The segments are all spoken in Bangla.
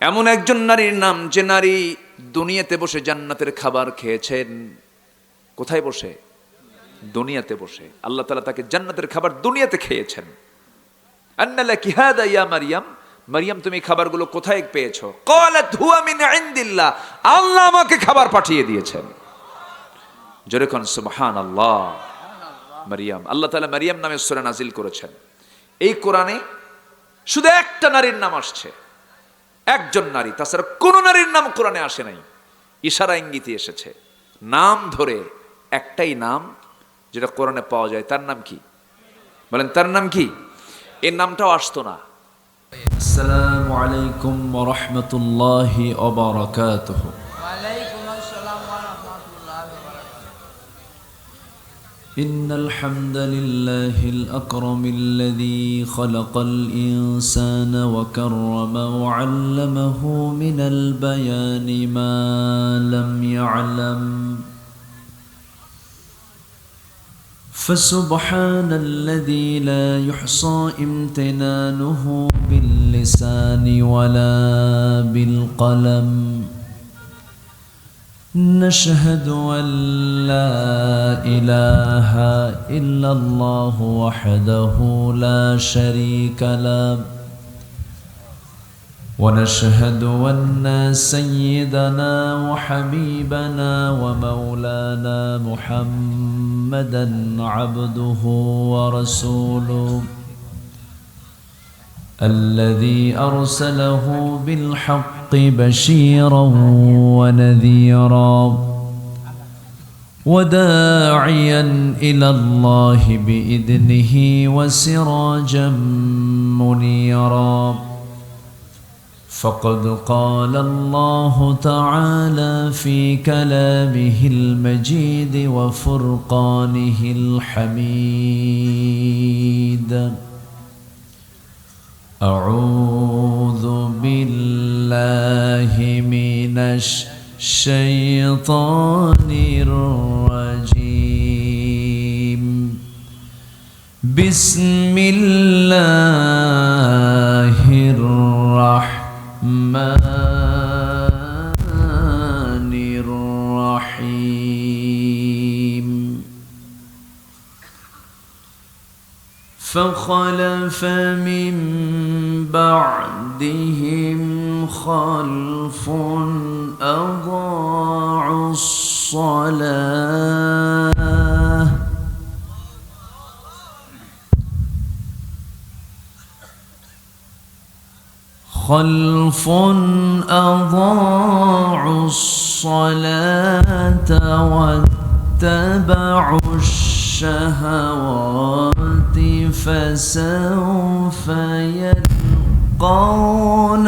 এমন একজন নারীর নাম যে নারী দুনিয়াতে বসে জান্নাতের খাবার খেয়েছেন। কোথায় বসে? দুনিয়াতে বসে। আল্লাহ তাআলা তাকে জান্নাতের খাবার দুনিয়াতে খেয়েছেন। আন্না লাকি হাদা ইয়া মারইয়াম, মারইয়াম তুমি খাবারগুলো কোথায় পেয়েছো? ক্বালাত হুয়া মিন ইনদিল্লাহ, আল্লাহ আমাকে খাবার পাঠিয়ে দিয়েছেন। জোরে কোন সুবহানাল্লাহ। মারইয়াম, আল্লাহ তাআলা মারইয়াম নামে সূরা নাজিল করেছেন। এই কোরআনে শুধু একটা নারীর নাম আসছে, একজন নারী, তাছাড়া কোন নারীর নাম কোরআনে আসে নাই। ইশারা ইঙ্গিতে এসেছে, নাম ধরে একটাই নাম যেটা কোরআনে পাওয়া যায়। তার নাম কি? বলেন, তার নাম কি? এই নামটাও আসতো না। আসসালামু আলাইকুম ওয়া রাহমাতুল্লাহি ওয়া বারাকাতুহু। ওয়ালাইকুম আসসালাম ওয়া রাহমাতুল্লাহি ওয়া বারাকাতুহু। ইন্নাল হামদালিল্লাহিল আকরামিল্লাযী খালাকাল ইনসানা ওয়া কাররামা ওয়া 'allamahu মিনাল বায়ানি মা লাম ইয়া'লাম। فسبحان الذي لا يحصى امتنانه باللسان ولا بالقلم. نشهد أن لا إله إلا الله وحده لا شريك له، ونشهد أن سيدنا وحبيبنا ومولانا محمدا عبده ورسوله الذي أرسله بالحق بشيرا ونذيرا وداعيا إلى الله بإذنه وسراجا منيرا. فقد قال الله تعالى في كلامه المجيد وفرقانه الحميد: أعوذ بالله من الشيطان الرجيم. بسم الله الرحمن الرحيم. فخلف من بعدهم خلف أضاعوا الصلاة واتبعوا الشهوات فسوف يلقون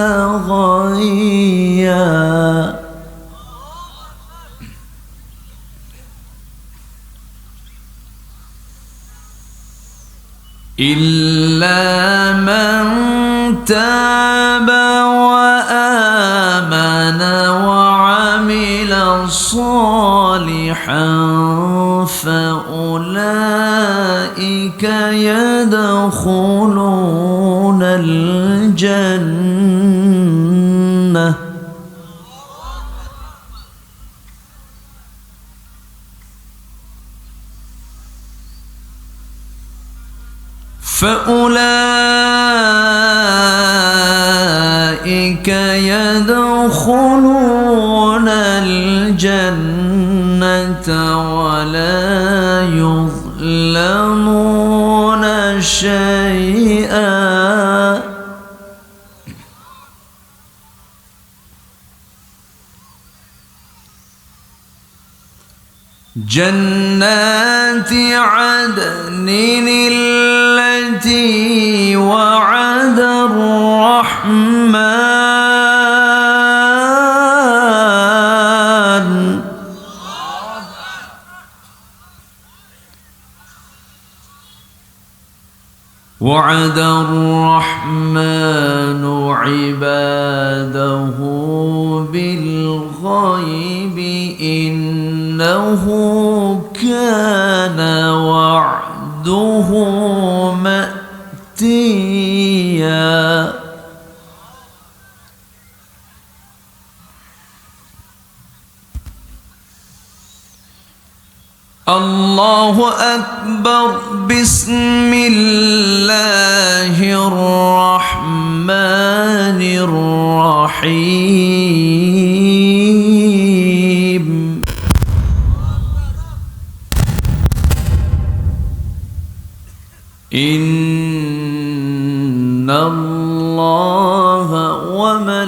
غيا. إلا من تاب وآمن وعمل صالحا فأولئك يدخلون الجنة فأولئك يدخلون الجنة ولا يظلمون شيئا. جنات عدن التي وعد الرحمن عباده بالغيب إنه كان وعده مأتيا. الله أكبر بسم الله الرحمن الرحيم إن الله وملائكته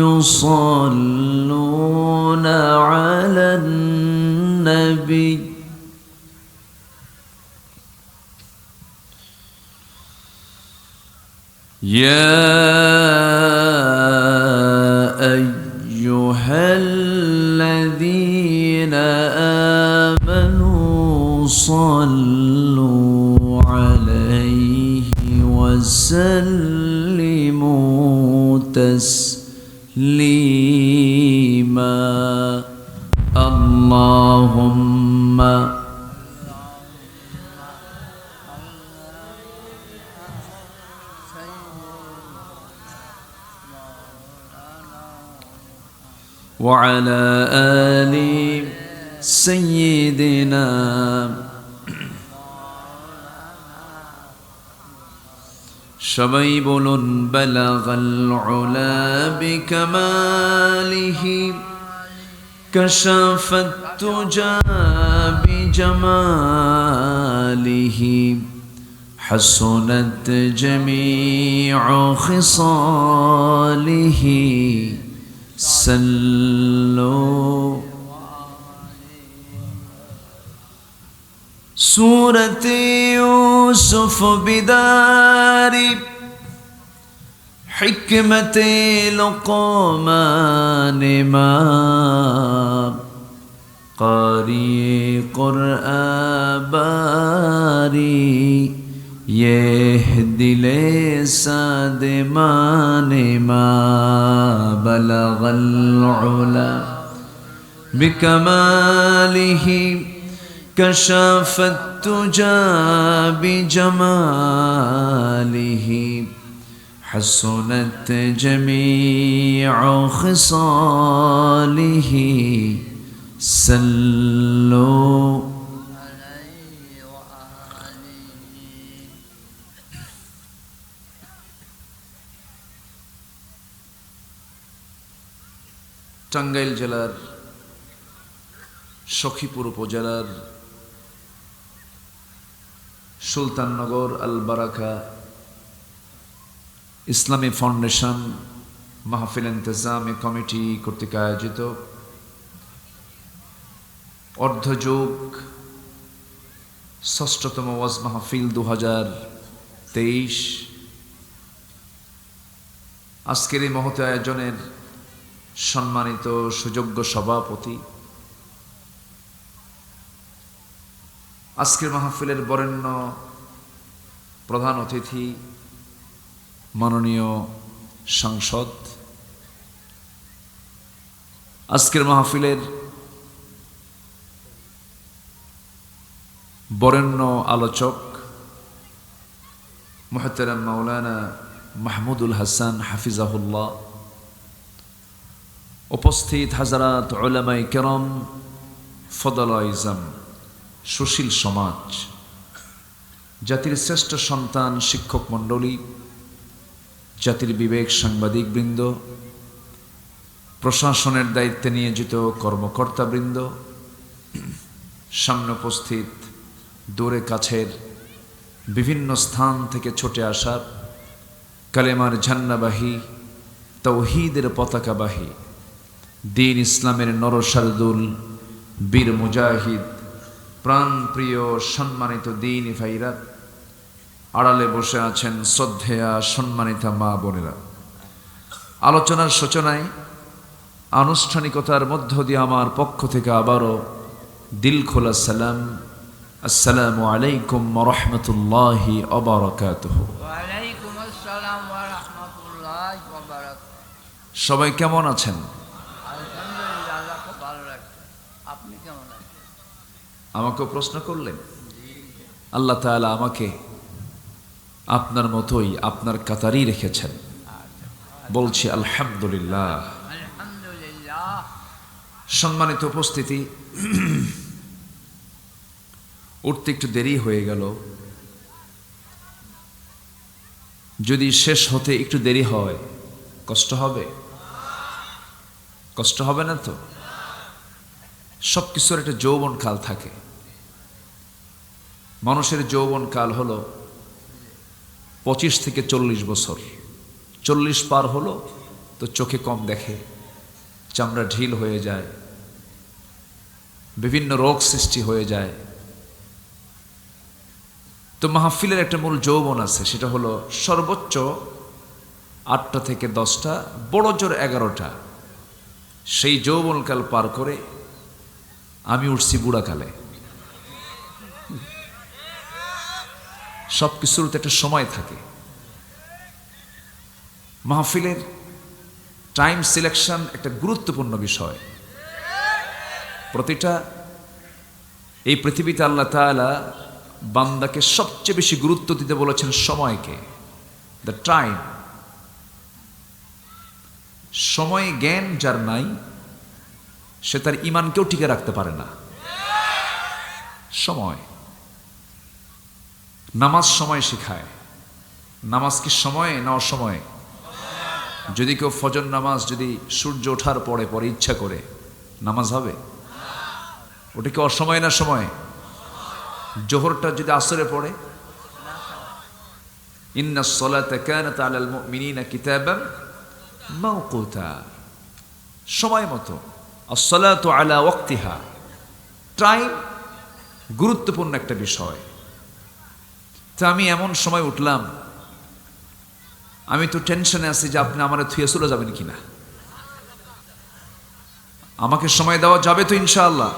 يصلون على النبي يا أيها الذين آمنوا صلوا عليه وسلموا تسليما اللهم وعلى آل سيدنا সবাই বলুন বালাগাল উলা বিকামালিহি কাশাফাত তুজা বিজামালিহি হাসুনাত জামিউ খিসালিহি সাল্লু سورة يوسف بدار حكمة لقمان ما قارئ قرآن باري يهدي لساد مان ما بلغ العلا بكماله كشف التجى بجماله حسنت جميع خصاله صلوا টাঙ্গাইল জেলার সখীপুর উপজেলার সুলতাননগর আল বারাকা ইসলামী ফাউন্ডেশন মাহফিল ইন্তজামী কমিটি কর্তৃক আয়োজিত অর্ধযোগ ষষ্ঠতম ওয়াজ মাহফিল 2023 আজকের এই মহৎ আয়োজনের সম্মানিত সুযোগ্য সভাপতি, আজকের মাহফিলের বরেণ্য প্রধান অতিথি মাননীয় সাংসদ, আজকের মাহফিলের বরেণ্য আলোচক মুহতারাম মাওলানা মাহমুদুল হাসান হাফিজাহুল্লাহ, উপস্থিত হাজারাত উলামায়ে কেরাম, ফদলা ইজম, সুশীল সমাজ, জাতির শ্রেষ্ঠ সন্তান শিক্ষক মণ্ডলী, জাতির বিবেক সাংবাদিক বৃন্দ, প্রশাসনের দায়িত্বে নিয়োজিত কর্মকর্তাবৃন্দ, সামনে উপস্থিত দূরে কাছের বিভিন্ন স্থান থেকে ছুটে আসা কালেমার ঝান্নাবাহী, তাওহীদের পতাকাবাহী, দ্বীন ইসলামের নরসারদুল, বীর মুজাহিদ, প্রাণপ্রিয় সম্মানিত দ্বীনি ভাইরা, আড়ালে বসে আছেন শ্রদ্ধেয়া সম্মানিতা মা বোনেরা, আলোচনার সূচনায় আনুষ্ঠানিকতার মধ্য দিয়ে আমার পক্ষ থেকে আবারও দিল খোলা সালাম, আসসালামু আলাইকুম ওয়া রাহমাতুল্লাহি ওয়া বারাকাতুহু। ওয়ালাইকুম আসসালাম ওয়া রাহমাতুল্লাহি ওয়া বারাকাতুহু। সবাই কেমন আছেন? আলহামদুলিল্লাহ, আল্লাহ খুব ভালো রাখছে। আপনি কেমন আছেন? আমাকেও প্রশ্ন করলেন। আল্লাহ তাআলা আমাকে আপনার মতোই আপনার কাতারই রেখেছেন, বলছি আলহামদুলিল্লাহ। আলহামদুলিল্লাহ। সম্মানিত উপস্থিতি, উঠতে একটু দেরি হয়ে গেল। যদি শেষ হতে একটু দেরি হয় কষ্ট হবে? কষ্ট হবে না তো? সব কিছুর একটা যৌবন কাল থাকে। মানুষের যৌবন কাল হলো 25 থেকে 40 বছর। 40 পার হলো তো চোখে কম দেখে, চামড়া ঢিল হয়ে যায়, বিভিন্ন রোগ সৃষ্টি হয়ে যায়। তো মাহফিলের একটা মূল যৌবন আছে, সেটা হলো সর্বোচ্চ 8টা থেকে 10টা, বড় জোর 11টা। সেই যৌবনকাল পার করে আমি উঠছি বুড়াকালে। সব কিছুর তো একটা সময় থাকে। মাহফিলের টাইম সিলেকশন একটা গুরুত্বপূর্ণ বিষয়। প্রতিটা এই পৃথিবীতে আল্লাহ তাআলা বান্দাকে সবচেয়ে বেশি গুরুত্ব দিতে বলেছেন সময়কে, দ্য টাইম। সময় জ্ঞান যার নাই সে তার ঈমানকেও টিকে রাখতে পারে না। সময়, নামাজ সময় শেখায়। নামাজ কি সময়ে না অসময়ে? যদি কেউ ফজর নামাজ যদি সূর্য ওঠার পরে পরে ইচ্ছা করে, নামাজ হবে? ওটা কি অসময় না সময়? জোহরটা যদি আসরে পড়ে, ইন্নাস সালাতা কানাত আলাল মুমিনিনা কিতাবান মাওকুতা, সময় মতো। আসসালাতু আলা ওয়াক্তিহা, টাইম গুরুত্বপূর্ণ একটা বিষয়। তা আমি এমন সময় উঠলাম, আমি তো টেনশনে আছি যে আপনি আমার থুয়ে চলে যাবেন কিনা। আমাকে সময় দেওয়া যাবে তো ইনশাআল্লাহ?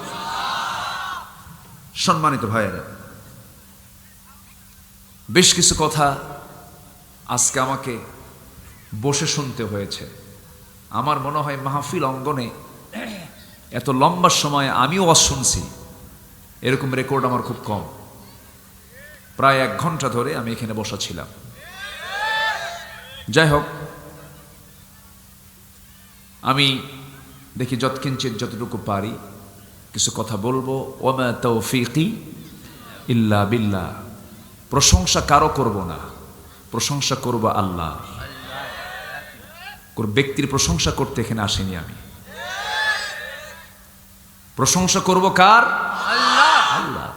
সম্মানিত ভাইয়েরা, বেশ কিছু কথা আজকে আমাকে বসে শুনতে হয়েছে। আমার মনে হয় মাহফিল অঙ্গনে এত লম্বা সময় আমিও ওয়াজ শুনছি, এরকম রেকর্ড আমার খুব কম। প্রায় 1 ঘন্টা ধরে আমি এখানে বসা ছিলাম। যাই হোক, আমি দেখি যৎকিঞ্চিত যতটুকু পারি কিছু কথা বলবো। ওমা তৌফিকি ইল্লা বিল্লাহ। প্রশংসা কারো করব না, প্রশংসা করব আল্লাহ। কোন ব্যক্তির প্রশংসা করতে এখানে আসেনি আমি। প্রশংসা করব কার? আল্লাহ।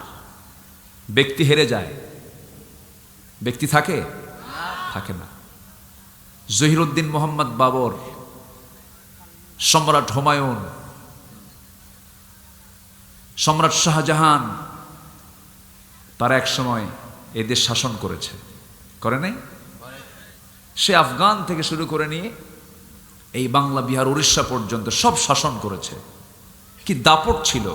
ব্যক্তি হেরে যায়, ব্যক্তি থাকে না। জহিরুদ্দিন মোহাম্মদ বাবর, সম্রাট হুমায়ুন, সম্রাট শাহজাহান, তারা এক সময় এদেশ শাসন করেছে, করে নাই? সে আফগান থেকে শুরু করে নিয়ে এই বাংলা, বিহার, উড়িষ্যা পর্যন্ত সব শাসন করেছে। কি দাপট ছিল!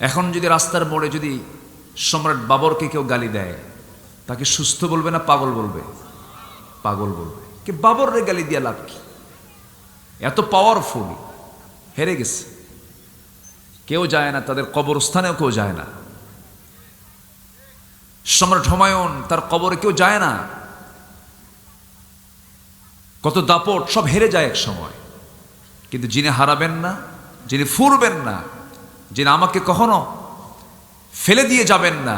এখন যদি রাস্তার মোড়ে যদি সম্রাট বাবরকে কেউ গালি দেয়, তাকে সুস্থ বলবে না পাগল বলবে? পাগল বলবে। কি বাবররে গালি দিয়া লাভ কি? এত পাওয়ারফুল, হেরে গেছে। কেউ যায় না, তাদের কবরস্থানেও কেউ যায় না। সম্রাট হুমায়ুন, তার কবরে কেউ যায় না। কত দাপট, সব হেরে যায় এক সময়। কিন্তু যিনি হারাবেন না, যিনি ফুরবেন না, যিনি আমাকে কখনো ফেলে দিয়ে যাবেন না,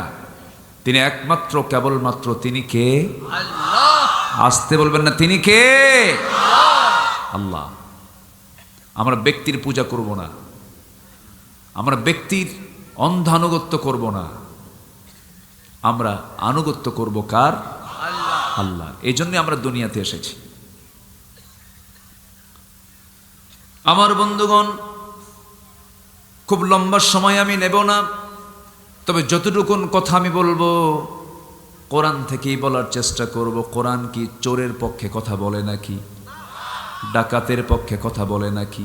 তিনি একমাত্র কেবলমাত্র তিনি কে? আসতে বলবেন না, তিনি কে? আল্লাহ। আমরা ব্যক্তির পূজা করব না, আমরা ব্যক্তির অন্ধানুগত্য করব না, আমরা আনুগত্য করব কার? আল্লাহ। এই জন্য আমরা দুনিয়াতে এসেছি। আমার বন্ধুগণ, খুব লম্বা সময় আমি নেব না, তবে যতটুকুন কথা আমি বলবো কোরআন থেকেই বলার চেষ্টা করব। কোরআন কি চোরের পক্ষে কথা বলে নাকি? ডাকাতের পক্ষে কথা বলে নাকি?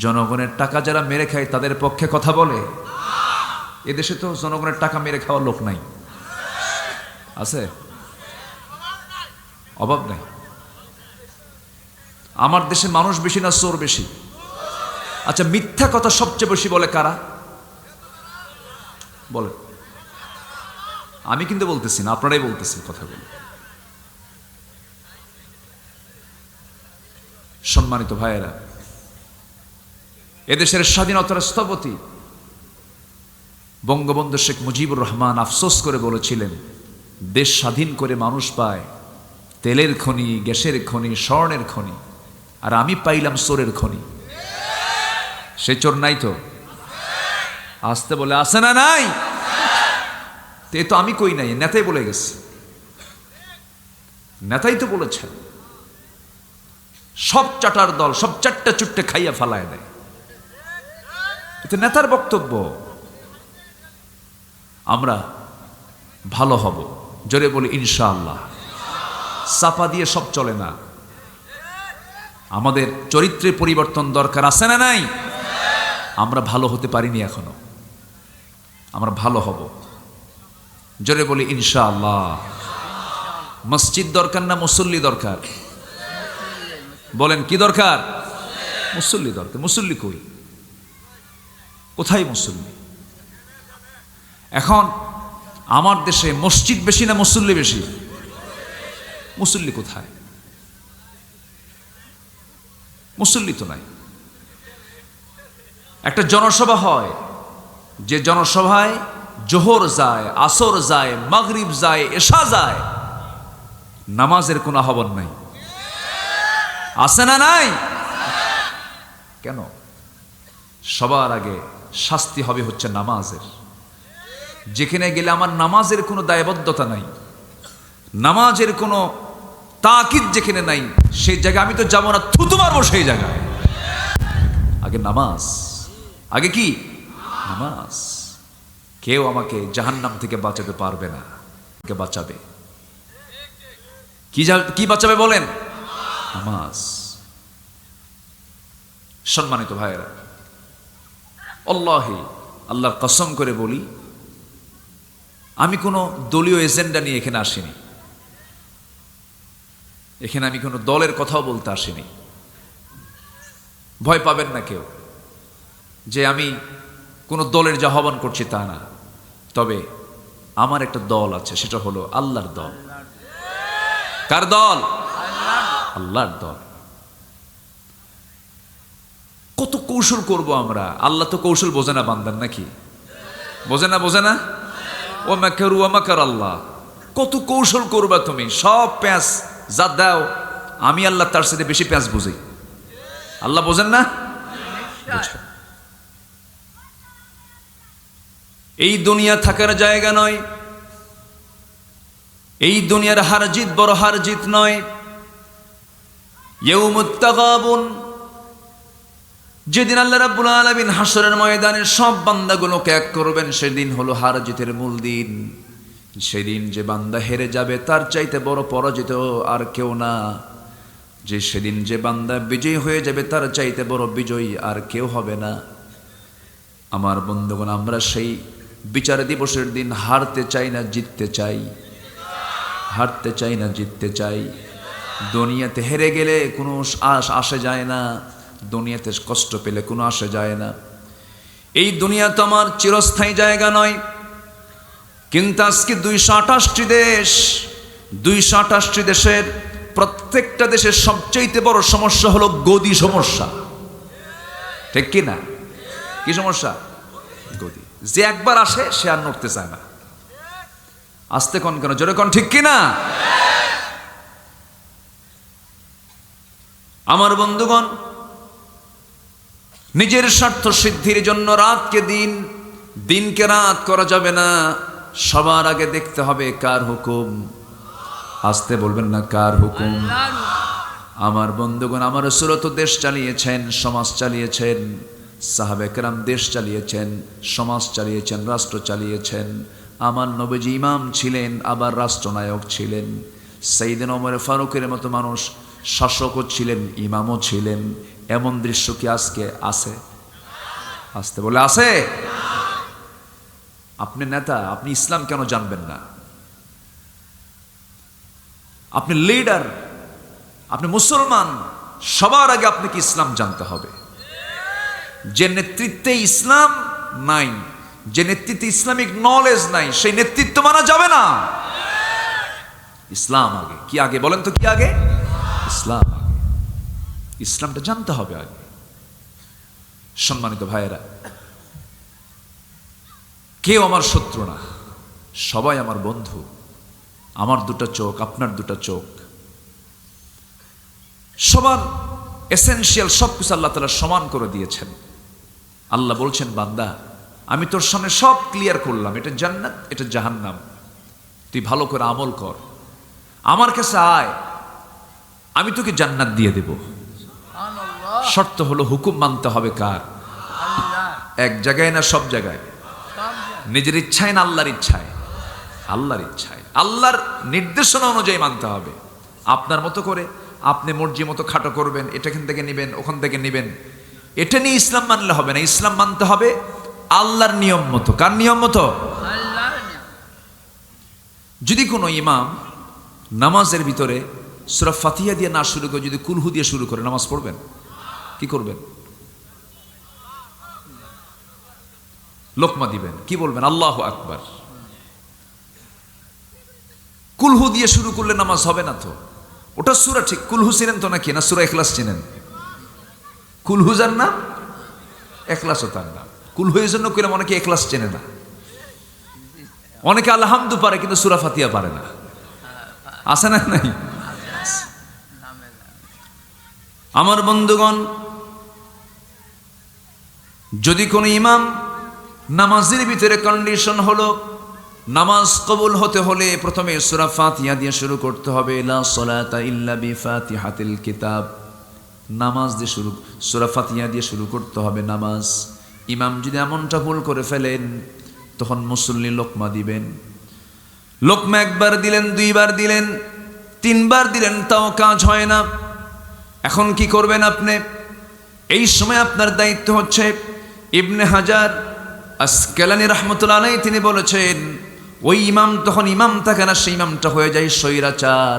জনগণের টাকা যারা মেরে খায় তাদের পক্ষে কথা বলে? এদেশে তো জনগণের টাকা মেরে খাওয়ার লোক নাই, আছে? অভাব নাই। আমার দেশে মানুষ বেশি না চোর বেশি? আচ্ছা, মিথ্যা কথা সবচেয়ে বেশি বলে কারা? বলে। আমি কিন্তু বলতেছি না, আপনারাই বলতেছেন কথাগুলো। সম্মানিত ভাইয়েরা, এদেশের স্বাধীনতার স্থপতি বঙ্গবন্ধু শেখ মুজিবুর রহমান আফসোস করে বলেছিলেন, দেশ স্বাধীন করে মানুষ পায় তেলের খনি, গ্যাসের খনি, স্বর্ণের খনি, আর আমি পাইলাম চোরের খনি। সে চোর নাই তো? আসতে বলে আসে না? নাই। এ তো আমি কই নাই, নেতাই বলে গেছে, নেতাই তো বলেছেন। সব চাটার দল সব চারটা চুট্টে খাইয়া ফালায় দেয়, এটা নেতার বক্তব্য। আমরা ভালো হব, জোরে বলি ইনশাআল্লাহ। চাপা দিয়ে সব চলে না, আমাদের চরিত্রে পরিবর্তন দরকার, আছে না নাই? আমরা ভালো হতে পারিনি এখনো, আমরা ভালো হব, জোরে বলি ইনশাআল্লাহ। মসজিদ দরকার না মুসল্লি দরকার? বলেন কি দরকার? মুসল্লি দরকার। মুসল্লি কই? কোথায় মুসল্লি? এখন আমার দেশে মসজিদ বেশি না মুসল্লি বেশি? মুসল্লি কোথায়? মুসল্লি তো নাই। একটা জনসভা হয়, যে জনসভায় জোহর যায়, আসর যায়, মাগরিব যায়, এশা যায়, নামাজের কোনো আহ্বান নাই, আছে না নাই? কেন? সবার আগে শাস্তি হবে হচ্ছে নামাজের। যেখানে গেলে আমার নামাজের কোনো দায়বদ্ধতা নাই, নামাজের কোনো তাকিদ যেখানে নাই, সেই জায়গায় আমি তো যাবো না, থুতু মারবো সেই জায়গায়। আগে নামাজ, আগে কি? নামাজ। কেউ আমাকে জাহান্নাম থেকে বাঁচাতে পারবে না, কে বাঁচাবে? কি বাঁচাবে বলেন? নামাজ। সম্মানিত ভাইয়েরা, আল্লাহি, আল্লাহর কসম করে বলি, আমি কোনো দলীয় এজেন্ডা নিয়ে এখানে আসিনি, এখানে আমি কোনো দলের কথাও বলতে আসিনি। ভয় পাবেন না কেউ যে আমি কোনো দলের যে আহ্বান করছি তা না। তবে আমার একটা দল আছে, সেটা হলো আল্লাহর দল। কার দল? আল্লাহর দল। কত কৌশল করব আমরা, আল্লাহ তো কৌশল বোঝে না বান্দার, নাকি বোঝে না? বোঝে না? ও মাকারু ওয়া মাকার আল্লাহ। কত কৌশল করবা তুমি, সব প্যাঁচ যা দাও, আমি আল্লাহ তার সাথে বেশি প্যাঁচ বুঝি। আল্লাহ বোঝেন না? এই দুনিয়া থাকার জায়গা নয়, এই দুনিয়ার হার জিত বড় হার জিত নয়। ইয়াউমুত তাগাবুন, যেদিন আল্লাহ রাব্বুল আলামিন হাসরের ময়দানে সব বান্দাগুলোকে এক করবেন, সেদিন হলো হার জিতের মূল দিন। সেদিন যে বান্দা হেরে যাবে তার চাইতে বড় পরাজিত আর কেউ না। যে সেদিন যে বান্দা বিজয়ী হয়ে যাবে তার চাইতে বড় বিজয়ী আর কেউ হবে না। আমার বন্ধুগণ, আমরা সেই বিচার দিবসের দিন হারতে চাই না জিততে চাই, হারতে চাই না জিততে চাই। দুনিয়াতে হেরে গেলে কোনো আসে যায় না, দুনিয়াতে কষ্ট পেলে কোনো আসে যায় না। এই দুনিয়া তো আমার চিরস্থায়ী জায়গা নয়। কিন্তু আজকে 228টি দেশ, 228টি দেশের প্রত্যেকটা দেশের সবচেয়ে বড় সমস্যা হলো গদি সমস্যা, ঠিক কি না? কি সমস্যা? গদি। যে একবার আসে সে আর নড়তে চায় না। আসতে কোন কেন, জোরে কোন, ঠিক কি না? আমার বন্ধুগণ, নিজের স্বার্থ সিদ্ধির জন্য রাতকে দিন, দিনকে রাত করা যাবে না। সবার আগে দেখতে হবে কার হুকুম। আসতে বলবেন না, কার হুকুম? আমার বন্ধুগণ, আমার রাসূল তো দেশ চালিয়েছেন, সমাজ চালিয়েছেন, সাহাবায়ে কেরাম দেশ চালিয়েছেন, সমাজ চালিয়েছেন, রাষ্ট্র চালিয়েছেন। আমার নবীজি ইমাম ছিলেন, আবার রাষ্ট্রনায়ক ছিলেন। সাইয়েদনা ওমর ফারুকের মতো মানুষ শাসকও ছিলেন, ইমামও ছিলেন। এমন দৃশ্য কি আজকে আছে? আসতে বলে আছে? আপনি নেতা, আপনি ইসলাম কেন জানবেন না? আপনি লিডার, আপনি মুসলমান, সবার আগে আপনাকে ইসলাম জানতে হবে। যে নেতৃত্বে ইসলাম নাই, যে নেতৃত্বে ইসলামিক নলেজ নাই, সেই নেতৃত্ব মানা যাবে না। ইসলাম আগে। কি আগে বলেন তো? কি আগে? ইসলাম আগে। ইসলামটা জানতে হবে আগে। সম্মানিত ভাইয়েরা, কেউ আমার শত্রু না, সবাই আমার বন্ধু। আমার দুটো চোখ, আপনার দুটো চোখ, সবার এসেনশিয়াল সবকিছু আল্লাহ তাআলা সমান করে দিয়েছেন। আল্লাহ বলছেন, বান্দা আমি তোর সামনে সব ক্লিয়ার করলাম, এটা জান্নাত, এটা জাহান্নাম, তুই ভালো করে আমল কর, আমার কাছে আয়, আমি তোকে জান্নাত দিয়ে দেব। সুবহানাল্লাহ। শর্ত হলো হুকুম মানতে হবে কার? আল্লাহ এক জায়গায় না সব জায়গায়? সব জানে। নিজের ইচ্ছায় না আল্লাহর ইচ্ছায়? আল্লাহর ইচ্ছায়, আল্লাহর নির্দেশনা অনুযায়ী মানতে হবে। আপনার মতো করে আপনি মর্জি মতো খাটো করবেন, এটা এখান থেকে নেবেন, ওখান থেকে নেবেন, এটা নিয়ে ইসলাম মানলে হবে না। ইসলাম মানতে হবে আল্লাহর নিয়ম মতো। কার নিয়ম মতো? আল্লাহর নিয়ম। যদি কোনো ইমাম নামাজের ভিতরে সূরা ফাতিহা দিয়ে না শুরু করে যদি কুলহু দিয়ে শুরু করে নামাজ পড়বেন, কি করবেন? লোকমা দিবেন, কি বলবেন? আল্লাহু আকবার। কুলহু দিয়ে শুরু করলে নামাজ হবে না তো। ওটা সূরা ঠিক, কুলহু চিনেন তো নাকি? না সূরা ইখলাস চিনেন? কুলহু যার নাম, ইখলাসও তার নাম। কুলহু এই জন্য কইলাম, অনেকে ইখলাস চেনে না, অনেকে আলহামদু পারে কিন্তু সূরা ফাতিহা পারে না। আছে না? নাই? নামে না। আমার বন্ধুগণ, যদি কোন ইমাম নামাজের ভিতরে কন্ডিশন হলো নামাজ কবুল হতে হলে প্রথমে সূরা ফাতিহা দিয়ে শুরু করতে হবে। লা সালাতা ইল্লা বিফাতিহাতিল কিতাব, নামাজ দিয়ে শুরু, সূরা ফাতিহা দিয়ে শুরু করতে হবে নামাজ। ইমাম যদি এমনটা ভুল করে ফেলেন, তখন মুসল্লি লোকমা দিবেন। লোকমা একবার দিলেন, দুইবার দিলেন, তিনবার দিলেন, তাও কাজ হয় না। এখন কি করবেন আপনি? এই সময় আপনার দায়িত্ব হচ্ছে, ইবনে হাজার আসকালানী রাহমাতুল্লাহ আলাইহি তিনি বলেছেন, ওই ইমাম তখন ইমাম থাকে না, সেই ইমামটা হয়ে যায় স্বৈরাচার।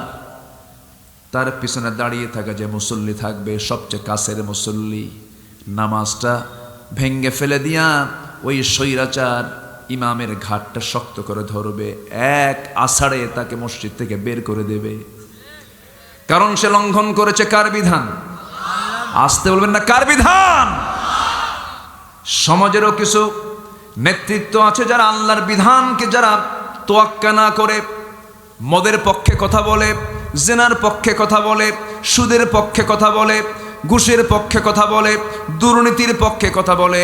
তার পিছনে দাঁড়িয়ে থাকা যে মুসল্লি থাকবে, সবচেয়ে কাছের মুসল্লি, নামাজটা ভেঙ্গে ফেলে দিয়া ওই স্বৈরাচার ইমামের ঘাটটা শক্ত করে ধরবে, এক আষাঢ়ে তাকে মসজিদ থেকে বের করে দেবে। কারণ সে লঙ্ঘন করেছে কার বিধান? আসতে বলবেন না, কার বিধান? সমাজেরও কিছু নেতৃত্ব আছে যারা আল্লাহর বিধানকে যারা তোয়াক্কা না করে মদের পক্ষে কথা বলে, জেনার পক্ষে কথা বলে, সুদের পক্ষে কথা বলে, ঘুষের পক্ষে কথা বলে, দুর্নীতির পক্ষে কথা বলে,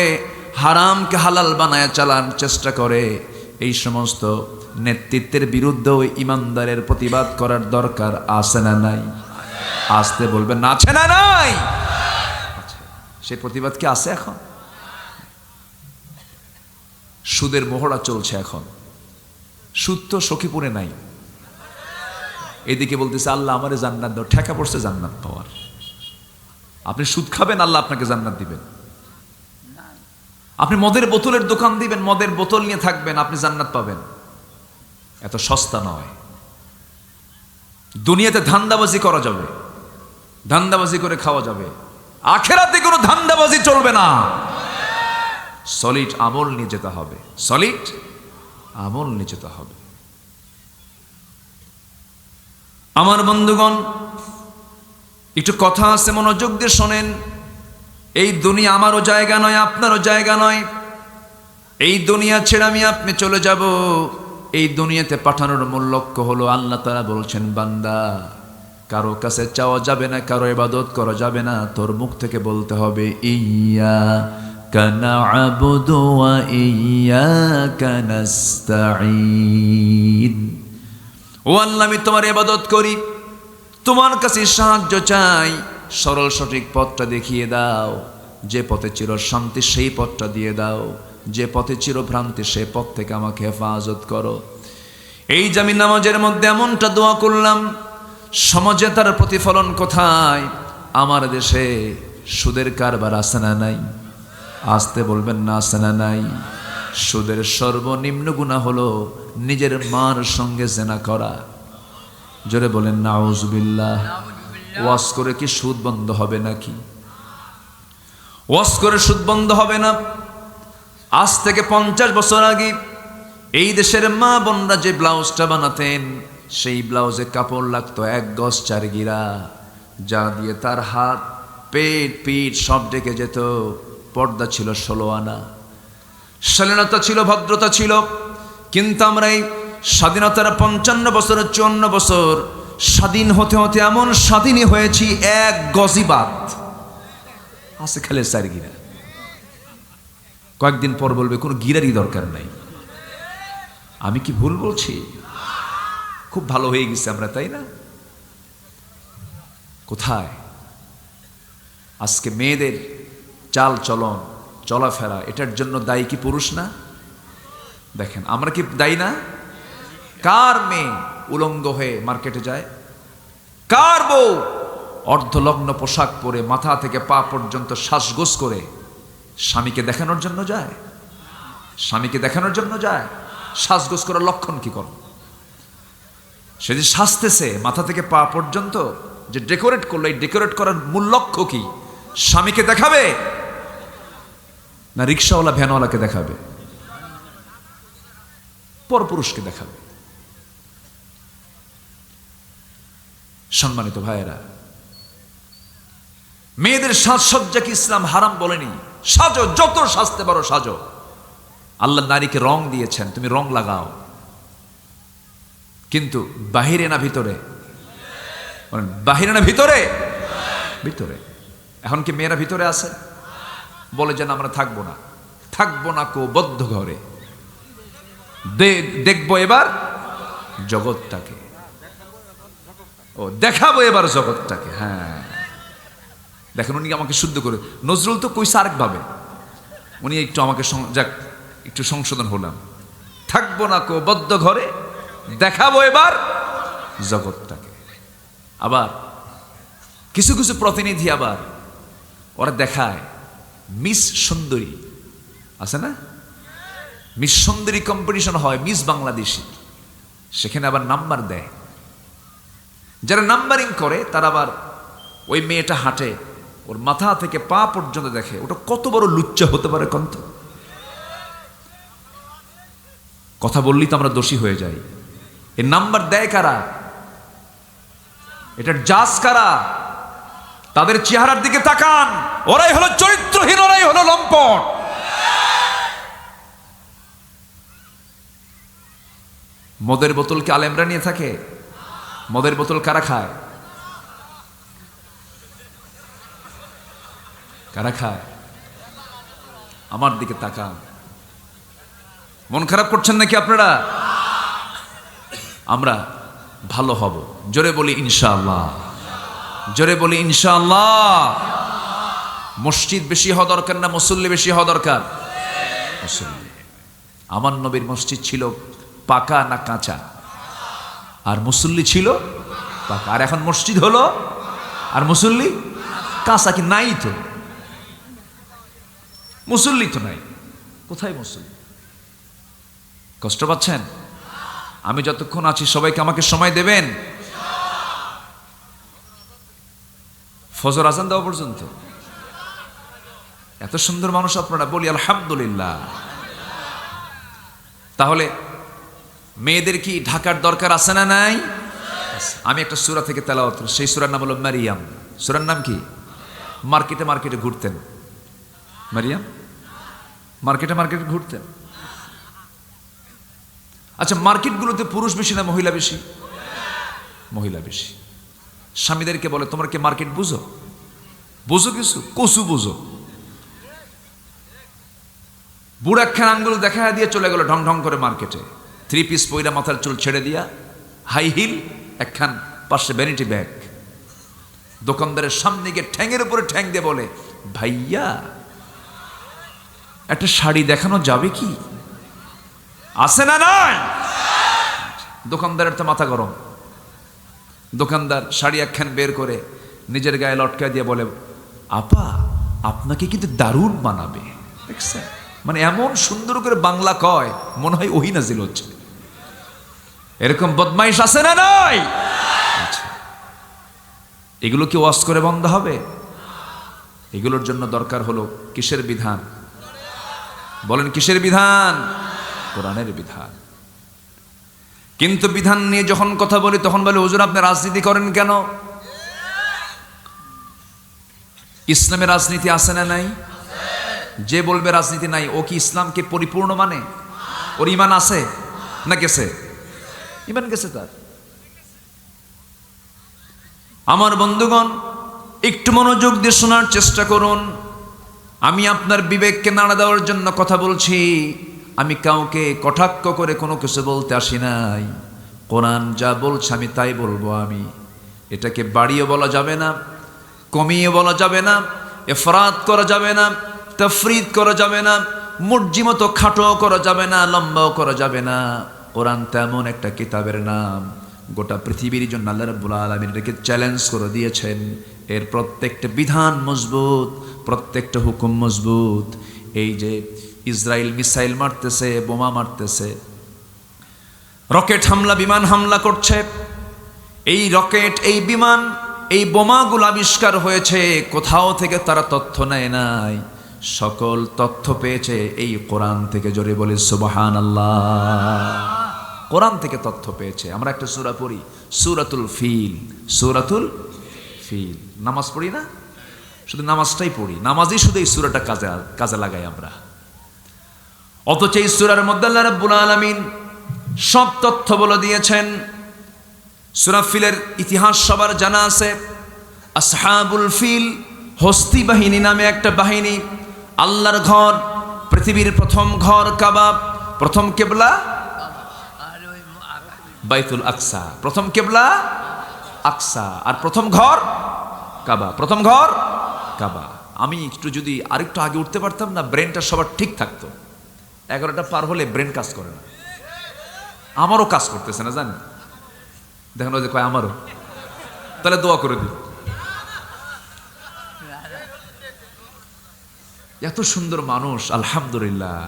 হারামকে হালাল বানায় চালান চেষ্টা করে। এই সমস্ত নেতৃত্বের বিরুদ্ধেও ইমানদারের প্রতিবাদ করার দরকার আছে না নাই? আসতে বলবেন না, আছে না নাই? আচ্ছা, সেই প্রতিবাদ কি আছে এখন? সুদের মোহরা চলছে এখন, সুদ তো সখীপুরে নাই, এদিকে বলতেছে আল্লাহ আমারে জান্নাত দাও, ঠেকা পড়ছে জান্নাত পাওয়ার। আপনি সুদ খাবেন, আল্লাহ আপনাকে জান্নাত দিবেন। আপনি মদের বোতলের দোকান দিবেন, মদের বোতল নিয়ে থাকবেন, আপনি জান্নাত পাবেন। এত সস্তা নয়। দুনিয়াতে ধান্দাবাজি করা যাবে, ধান্দাবাজি করে খাওয়া যাবে, আখেরাতে কোনো ধান্দাবাজি চলবে না। সলিড আমল নিয়ে যেতে হবে, সলিড আমল নিয়ে যেতে হবে। আমার বন্ধুগণ, একটু কথা আছে, মনোযোগ দিয়ে শোনেন। এই দুনিয়া আমারও জায়গা নয়, আপনারও জায়গা নয়। এই দুনিয়া ছেড়ে আমি আপনি চলে যাব। এই দুনিয়াতে পাঠানোর মূল লক্ষ্য হলো, আল্লাহ তাআলা বলছেন, বান্দা কারো কাছে চাওয়া যাবে না, কারো ইবাদত করা যাবে না, তোর মুখ থেকে বলতে হবে ইয়্যাকা না'বুদু ওয়া ইয়্যাকা নাস্তাঈন। ও আল্লাহ, আমি তোমার ইবাদত করি, তোমার কাছে সাহায্য চাই, সরল সঠিক পথটা দেখিয়ে দাও। যে পথে চির শান্তি সেই পথটা দিয়ে দাও, যে পথে চির ভ্রান্তি সেই পথ থেকে আমাকে হেফাজত করো। এই যে আমি নামাজের মধ্যে এমনটা দোয়া করলাম, সমাজে তার প্রতিফলন কোথায়? আমার দেশে সুদের কারবার আছে না নাই? আসতে বলবেন না, আছে না নাই? সুদের সর্বনিম্ন গুনাহ হলো নিজের মার সঙ্গে জেনা করা। জোরে বলেন নাউজুবিল্লাহ। ওয়াজ করে কি সুদ বন্ধ হবে নাকি? ওয়াজ করে সুদ বন্ধ হবে না। আজ থেকে 50 বছর আগে এই দেশের মা বোনরা যে ব্লাউজটা বানাতেন, সেই ব্লাউজে কাপড় লাগতো 1 গজ 4 গিরা, যা দিয়ে তার হাত, পেট, পিঠ সব ডেকে যেত। পর্দা ছিল 16 আনা, শালীনতা ছিল, ভদ্রতা ছিল। কিন্তু আমরা এই স্বাধীনতার 55 বছর 54 বছর স্বাধীন হতে হতে এমন স্বাধীনই হয়েছি, এক গজিবাদ আছে খেলে চার গিরা। কয়েকদিন পর বলবে কোনো গিরারই দরকার নাই। আমি কি ভুল বলছি? খুব ভালো হয়ে গেছে আমরা, তাই না? কোথায় আজকে মেয়েদের চাল চলন, চলাফেরা, এটার জন্য দায়ী কি পুরুষ না? দেখেন আমরা কি দায়ী না? কার মেয়ে উলঙ্গ হয়ে মার্কেটে যায়? কার বউ অর্ধলগ্ন পোশাক পরে মাথা থেকে পা পর্যন্ত শ্বাসগোস করে স্বামীকে দেখানোর জন্য যায়? স্বামীকে দেখানোর জন্য যায়। শ্বাসগোস করার লক্ষণ কি কর? সে যে সাজতেছে মাথা থেকে পা পর্যন্ত, যে ডেকোরেট করলো, এই ডেকোরেট করার মূল লক্ষ্য কি? স্বামীকে দেখাবে না রিক্সাওয়ালা ভ্যানওয়ালাকে দেখাবে? পরপুরুষকে দেখাবে। সম্মানিত ভাইয়েরা, মেয়েদের সাজসজ্জাকে ইসলাম হারাম বলেনি। সাজো, যত সাজতে পারো সাজো। আল্লাহ নারীকে রং দিয়েছেন, তুমি রং লাগাও, কিন্তু বাহিরে না ভিতরে? বাহিরে না ভিতরে? ভিতরে। এখন কি মেয়েরা ভিতরে আছে? বলে যেন আমরা থাকবো না। থাকবো না কো বদ্ধ ঘরে, দেখবো এবার জগৎটাকে। ও দেখাবো এবার জগৎটাকে। হ্যাঁ দেখেন, উনি আমাকে শুদ্ধ করে, নজরুল তো কইছে আরেক ভাবে, উনি একটু আমাকে যাক একটু সংশোধন হলাম। থাকবো না কো বদ্ধ ঘরে, দেখাবো এবার জগৎটাকে। আবার কিছু কিছু প্রতিনিধি আবার ওরা দেখায় মিস সুন্দরী, আছে না? মিস সুন্দরী কম্পিটিশন হয়, মিস বাংলাদেশি, সেখানে আবার নাম্বার দেয়। যারা নাম্বারিং করে তারা আবার ওই মেয়েটা হাঁটে, ওর মাথা থেকে পা পর্যন্ত দেখে। ওটা কত বড় লুচ্চা হতে পারে কন্ত? কথা বললেই তো আমরা দোষী হয়ে যাই। এই নাম্বার দেয় কারা? এটার জাজ কারা? তাদের চেহারার দিকে তাকান, ওরাই হলো চরিত্রহীন, ওরাই হলো লম্পট। মদের বোতল কি আলেমরা নিয়ে থাকে? মদের বোতল কারা খায়? কারা খায়? আমার দিকে তাকান। মন খারাপ করছেন নাকি আপনারা? আমরা ভালো হব, জোরে বলি ইনশাআল্লাহ, জোরে বলি ইনশাআল্লাহ। মসজিদ বেশি হওয়া দরকার না মুসল্লি বেশি হওয়া দরকার? মুসল্লি। আমার নবীর মসজিদ ছিল পাকা না কাঁচা? আর মুসল্লি ছিল পাকা। আর এখন মসজিদ হলো আর মুসল্লি কাঁচা। কি নাই তো? মুসল্লি তো নাই। কোথায় মুসল্লি? কষ্ট পাচ্ছেন? আমি যতক্ষণ আছি সবাইকে আমাকে সময় দেবেন ফজর আজান দেওয়া পর্যন্ত। এত সুন্দর মানুষ আপনারা, বলি আলহামদুলিল্লাহ। তাহলে মেয়েদের কি ঢাকার দরকার আছে না নাই? আমি একটা সূরা থেকে তেলাওয়াত, সেই সূরার নাম হলো মারিয়াম। সূরার নাম কি? মার্কেটে মার্কেটে ঘুরতেন মারিয়াম, মার্কেটে মার্কেটে ঘুরতেন। আচ্ছা, মার্কেটগুলোতে পুরুষ বেশি না মহিলা বেশি? মহিলা বেশি। স্বামীদেরকে বলে তোমরা কি মার্কেট বুঝো? বুঝো কিছু? কসু বুঝো। বুড়া একখান আঙ্গুল দেখা দিয়ে চলে গেল ঢং ঢং করে মার্কেটে, 3 পিস পয়রা, মাথার চুল ছেড়ে দিয়া, হাই হিল, একখান পাশে ভ্যানিটি ব্যাগ। দোকানদারের সামনে গিয়ে ঠ্যাঙের উপরে ঠ্যাং দিয়ে বলে, ভাইয়া একটা শাড়ি দেখানো যাবে কি? আছে না নাই? দোকানদারের তো মাথা গরম। দোকানদার শাড়ি একখান বের করে নিজের গায়ে লটকা দিয়ে বলে, আপা আপনাকে কিন্তু দারুণ মানাবে। দেখছেন? মানে এমন সুন্দর করে বাংলা কয় মনে হয় ওহী নাজিল হচ্ছে। এরকম বদমাইশ আছে না নাই? এগুলো কি ওয়াজ করে বন্ধ হবে? এগুলোর জন্য দরকার হলো কিসের বিধান? বলেন কিসের বিধান? কোরআনের বিধান। কিন্তু বিধান নিয়ে যখন কথা বলি তখন বলে, হুজুর আপনি রাজনীতি করেন কেন? ইসলামের রাজনীতি আছে না নাই? যে বলবে রাজনীতি নাই, ও কি ইসলামকে পরিপূর্ণ মানে? ওর ইমান আছে না গেছে? ইমান গেছে তার। আমার বন্ধুগণ, একটু মনোযোগ দিয়ে শোনার চেষ্টা করুন। আমি আপনার বিবেককে নাড়া দেওয়ার জন্য কথা বলছি। আমি কাউকে কটাক্ষ করে কোনো কিছু বলতে আসি নাই। কোরআন যা বলছে আমি তাই বলবো। আমি এটাকে বাড়িয়ে বলা যাবে না, কমিয়ে বলা যাবে না, এফরাত করা যাবে না, তাফরিদ করা যাবে না, মর্জি মতো খাটো করা যাবে না, লম্বাও করা যাবে না। কোরআন তেমন একটা কিতাবের নাম, গোটা পৃথিবীর জন্য আল্লাহ রাব্বুল আলামিন এটাকে চ্যালেঞ্জ করে দিয়েছেন। এর প্রত্যেকটা বিধান মজবুত, প্রত্যেকটা হুকুম মজবুত। এই যে ইসরায়েল মিসাইল মারতেছে, বোমা মারতেছে, রকেট হামলা, বিমান হামলা করছে, এই রকেট, এই বিমান, এই বোমাগুলো আবিষ্কার হয়েছে কোথাও থেকে তারা তথ্য নেয় নাই, সকল তথ্য পেয়েছে এই কোরআন থেকে। জোরে বলি সুবহানাল্লাহ। কোরআন থেকে তথ্য পেয়েছে। আমরা একটা সূরা পড়ি, সূরাতুল ফিল। সূরাতুল ফিল নামাজ পড়ি না? শুধু নামাজটাই পড়ি, নামাজই শুধু এই সূরাটা কাজে লাগাই আমরা। অথচ এই সূরার মধ্যে আল্লাহ রাব্বুল আলামিন সব তথ্য বলে দিয়েছেন। সূরা ফিলের ইতিহাস সবার জানা আছে। আসহাবুল ফিল, হস্তি বাহিনী নামে একটা বাহিনী। আল্লাহর ঘর, পৃথিবীর প্রথম ঘর কাবা, প্রথম কিবলা আর ওই বাইতুল আকসা, প্রথম কিবলা আকসা, আর প্রথম ঘর কাবা, প্রথম ঘর কাবা। আমি একটু যদি আরেকটু আগে উঠতে পারতাম না, ব্রেনটা সবার ঠিক থাকতো। 11টা পার হলে ব্রেন কাজ করে না। আমারও কাজ করতেছে না, জানেন? দেখেন ওই যে কয় আমারও। তাহলে দোয়া করে দিই। এত সুন্দর মানুষ, আলহামদুলিল্লাহ।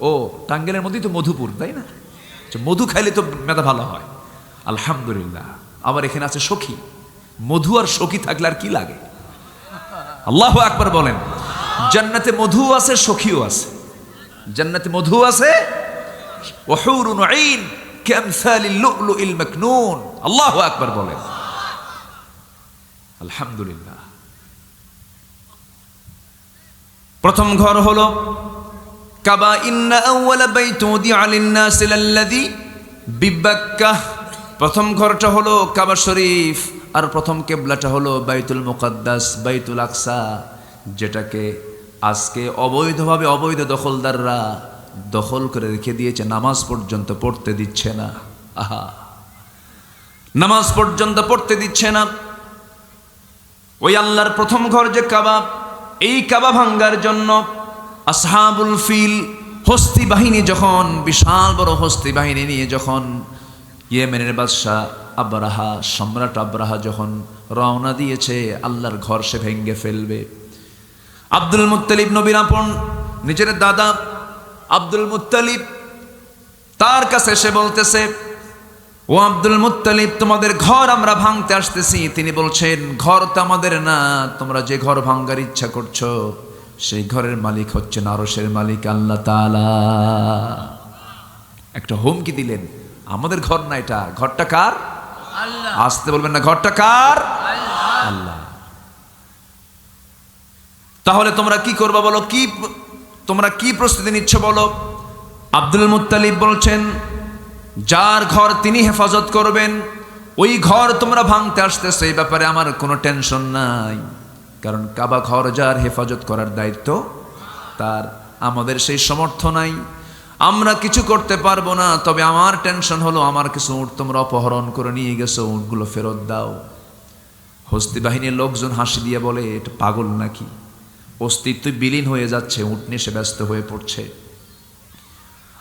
ও টাঙ্গাইলের মধ্যেই তো মধুপুর, তাই না? মধু খাইলে তো মেধা ভালো হয়, আলহামদুলিল্লাহ। আবার এখানে আছে সখী। মধু আর সখী থাকলে আর কি লাগে? আল্লাহু আকবার বলেন। জান্নাতে মধু আছে, সখীও আছে। জান্নাতে মধু আছে, ওয়া হুরুন আইন কামসালিল লুলুইল মাকনুন। আল্লাহু আকবার বলেন, আলহামদুলিল্লাহ। প্রথম ঘর হলো কাবা। ইন্না আউওয়ালা বাইতু উদিআ লিন-নাসি লাল্লাযী বিবাক্কাহ। প্রথম ঘরটা হলো কাবা শরীফ, আর প্রথম কিবলাটা হলো বাইতুল মুকাদ্দাস, বাইতুল আকসা, যেটাকে আজকে অবৈধভাবে অবৈধ দখলদাররা দখল করে রেখে দিয়েছে। নামাজ পর্যন্ত পড়তে দিচ্ছে না। আহা, নামাজ পর্যন্ত পড়তে দিচ্ছে না। ওই আল্লাহর প্রথম ঘর যে কাবা, এই কাবা ভাঙ্গার জন্য আসহাবুল ফিল, হস্তি বাহিনী, যখন বিশাল বড় হস্তি বাহিনী নিয়ে যখন ইয়েমেনের বাদশাহ আবরাহা, সম্রাট আবরাহা যখন রওনা দিয়েছে আল্লাহর ঘর সে ভেঙ্গে ফেলবে। আব্দুল মুত্তালিব, নবীর আপন নিজের দাদা আব্দুল মুত্তালিব, তার কাছে এসে বলতেছে, ও আব্দুল মুত্তালিব, তোমাদের ঘর আমরা ভাঙতে আসতেছি। তিনি বলছেন, ঘর তো আমাদের না, তোমরা যে ঘর ভাঙ্গার ইচ্ছা করছো সেই ঘরের মালিক হচ্ছেন আরশের মালিক আল্লাহ তাআলা। একটা হুমকি দিলেন, আমাদের ঘর না এটা, ঘরটা কার? আল্লাহ। আসতে বলবেন না, ঘরটা কার? আল্লাহ। তাহলে তোমরা কি করবা বলো? তোমরা কি প্রস্তুতি নিচ্ছ বলো? আব্দুল মুত্তালিব বলছেন, যার ঘর তিনি হেফাজত করবেন, ওই ঘর তোমরা ভাঙতে আসতেছো, এই ব্যাপারে আমার কোনো টেনশন নাই। কারণ কাবা ঘর যার, হেফাজত করার দায়িত্ব তার। আমাদের সেই সমর্থ নাই, আমরা কিছু করতে পারবো না। তবে আমার টেনশন হলো, আমার কিছু উট তোমরা অপহরণ করে নিয়ে গেছো, উটগুলো ফেরত দাও। হস্তি বাহিনীর লোকজন হাসি দিয়ে বলে, এটা পাগল নাকি? অস্তিত্ব বিলীন হয়ে যাচ্ছে, উট নিয়ে সে ব্যস্ত হয়ে পড়ছে।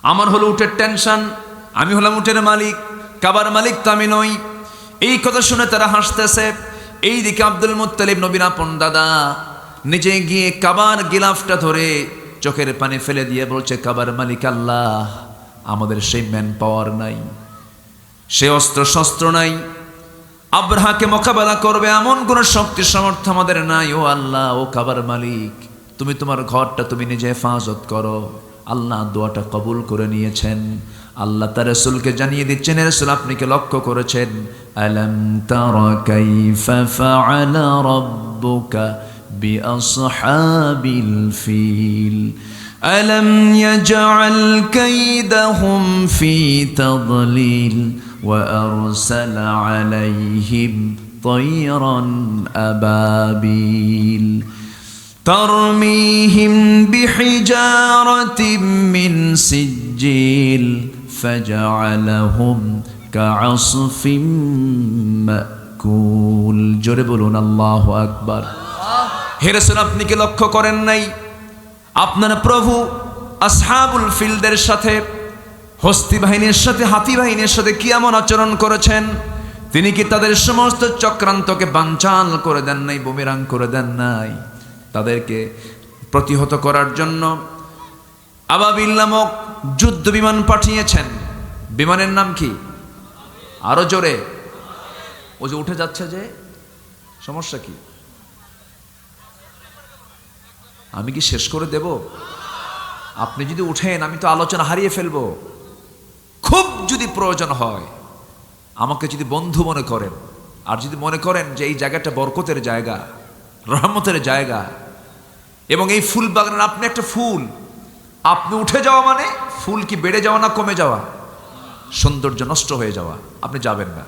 আমার হলো উটের টেনশন, আমি হলাম উটের মালিক, কাবার মালিক তো আমি নই। এই কথা শুনে তারা হাসতেছে। এইদিকে আব্দুল মুত্তালিব, নবীর আপন দাদা, নিজে গিয়ে কাবার গিলাফটা ধরে চোখের পানি ফেলে দিয়ে বলছে, কাবার মালিক আল্লাহ, আমাদের সেই ম্যান পাওয়ার নাই, সে অস্ত্র শস্ত্র নাই, আব্রাহাকে মোকাবেলা করবে এমন কোন শক্তি সামর্থ্য আমাদের নাই। ও আল্লাহ, ও কাবার মালিক, তুমি তোমার ঘরটা তুমি নিজে হেফাজত করো। আল্লাহ দোয়াটা কবুল করে নিয়েছেন। আল্লাহ তার রাসূলকে জানিয়ে দিচ্ছেন, রাসূল আপনি কি লক্ষ্য করেছেন? আলাম তারা কাইফা ফাআলা রাব্বুকা بأصحاب الفيل ألم يجعل كيدهم في تضليل وأرسل عليهم طيرا أبابيل ترميهم بحجارة من سجيل فجعلهم كعصف مأكول জোরে বলুন আল্লাহু আকবার। হে রাসূল, আপনি কি লক্ষ্য করেন নাই আপনার প্রভু আসহাবুল ফিলদের সাথে, হস্তি বাহিনীর সাথে, হাতি বাহিনীর সাথে কি এমন আচরণ করেছেন? তিনি কি তাদের সমস্ত চক্রান্তকে বানচাল করে দেন নাই, বুমেরাং করে দেন নাই? তাদেরকে প্রতিহত করার জন্য আবাবিল নামক যুদ্ধ বিমান পাঠিয়েছেন। বিমানের নাম কি? আরো জোরে। ও যে উঠে যাচ্ছে, যে সমস্যা কি? আমি কি শেষ করে দেব? আপনি যদি উঠেন আমি তো আলোচনা হারিয়ে ফেলবো। খুব যদি প্রয়োজন হয় আমাকে যদি বন্ধু মনে করেন, আর যদি মনে করেন যে এই জায়গাটা বরকতের জায়গা, রহমতের জায়গা, এবং এই ফুল বাগানের আপনি একটা ফুল, আপনি উঠে যাওয়া মানে ফুল কি বেড়ে যাওয়া না কমে যাওয়া? সৌন্দর্য নষ্ট হয়ে যাওয়া। আপনি যাবেন না।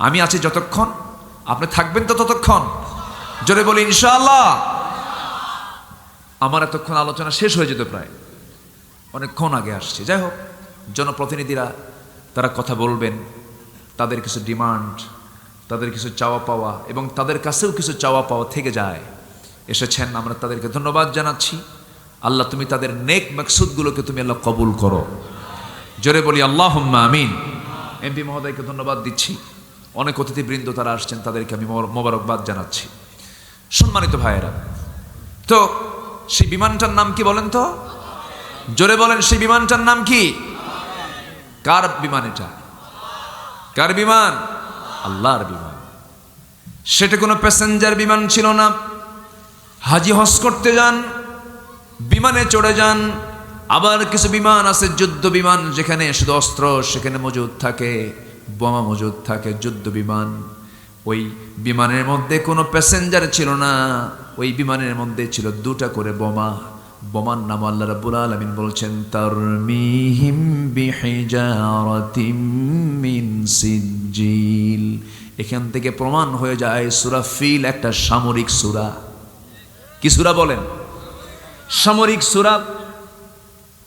আমি আছি যতক্ষণ, আপনি থাকবেন তো ততক্ষণ। জোরে বলি ইনশাআল্লাহ। আমার এতক্ষণ আলোচনা শেষ হয়ে যেত, প্রায় অনেকক্ষণ আগে আসছে। যাই হোক, জনপ্রতিনিধিরা তারা কথা বলবেন, তাদের কিছু ডিমান্ড, তাদের কিছু চাওয়া পাওয়া, এবং তাদের কাছেও কিছু চাওয়া পাওয়া থেকে যায়। এসেছেন, আমরা তাদেরকে ধন্যবাদ জানাচ্ছি। আল্লাহ, তুমি তাদের নেক মাকসুদগুলোকে তুমি আল্লাহ কবুল করো। জোরে বলি আল্লাহুম্মা আমিন। এমপি মহোদয়কে ধন্যবাদ দিচ্ছি। অনেক অতিথিবৃন্দ তারা আসছেন, তাদেরকে আমি মোবারকবাদ জানাচ্ছি। সম্মানিত ভাইয়েরা, তো সেই বিমানটার নাম কি বলেন তো? জোরে বলেন, সেই বিমানটার নাম কি? কার বিমান এটা? কার বিমান? আল্লাহর বিমান। সেটা কোনো প্যাসেঞ্জার বিমান ছিল না। হাজি হজ করতে যান, বিমানে চড়ে যান। আবার কিছু বিমান আছে যুদ্ধ বিমান, যেখানে শুধু অস্ত্র সেখানে মজুদ থাকে, বোমা মজুদ থাকে, যুদ্ধ বিমান। ওই বিমানের মধ্যে কোনো প্যাসেঞ্জার ছিল না, ওই বিমানের মধ্যে ছিল দুটা করে বোমা। বোমার নাম আল্লাহ রাব্বুল আলামিন বলছেন তারমিহিম বিহিজারাতিম মিন সিজ্জিল। এখান থেকে প্রমাণ হয়ে যায় সূরা ফিল একটা সামরিক সূরা। কি সূরা বলেন? সামরিক সূরা।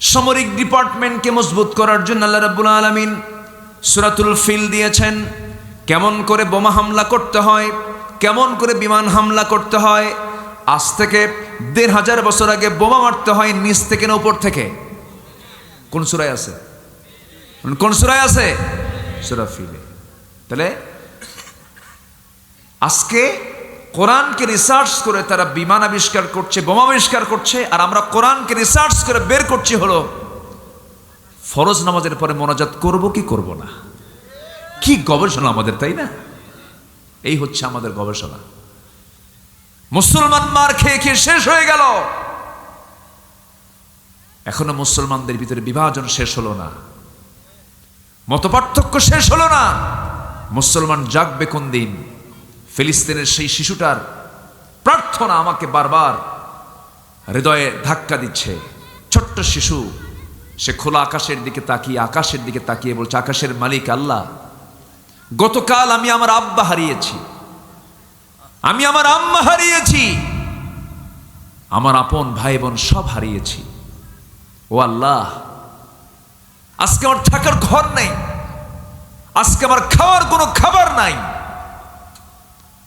সামরিক ডিপার্টমেন্টকে মজবুত করার জন্য আল্লাহ রাব্বুল আলামিন সূরাতুল ফিল দিয়েছেন। কেমন করে বোমা হামলা করতে হয়, কেমন করে বিমান হামলা করতে হয়। আজ থেকে ১৫০০ বছর আগে বোমা মারতে হয় নিচ থেকে না উপর থেকে? কোন সূরায় আছে? কোন সূরায় আছে? সূরা ফিলে। তাহলে আজকে কোরআনকে রিসার্চ করে তারা বিমান আবিষ্কার করছে, বোমা আবিষ্কার করছে, আর আমরা কোরআনকে রিসার্চ করে বের করছি হলো ফরজ নামাজের পরে মোনাজাত করব কি করব না। কি গবেষণা আমাদের, তাই না? এই হচ্ছে আমাদের গবেষণা। মুসলমান মার খেয়ে খেয়ে শেষ হয়ে গেল, এখনো মুসলমানদের ভিতরে বিভাজন শেষ হলো না, মতপার্থক্য শেষ হলো না। মুসলমান জাগবে কোন দিন? ফিলিস্তিনের সেই শিশুটার প্রার্থনা আমাকে বারবার হৃদয়ে ধাক্কা দিচ্ছে। ছোট্ট শিশু, সে খোলা আকাশের দিকে তাকিয়ে বলছে, আকাশের মালিক আল্লাহ, গতকাল আমি আমার আব্বা হারিয়েছি, আমি আমার আম্মা হারিয়েছি, আমার আপন ভাই বোন সব হারিয়েছি। ও আল্লাহ, আজকে আমার থাকার ঘর নেই, আজকে আমার খাওয়ার কোনো খাবার নাই।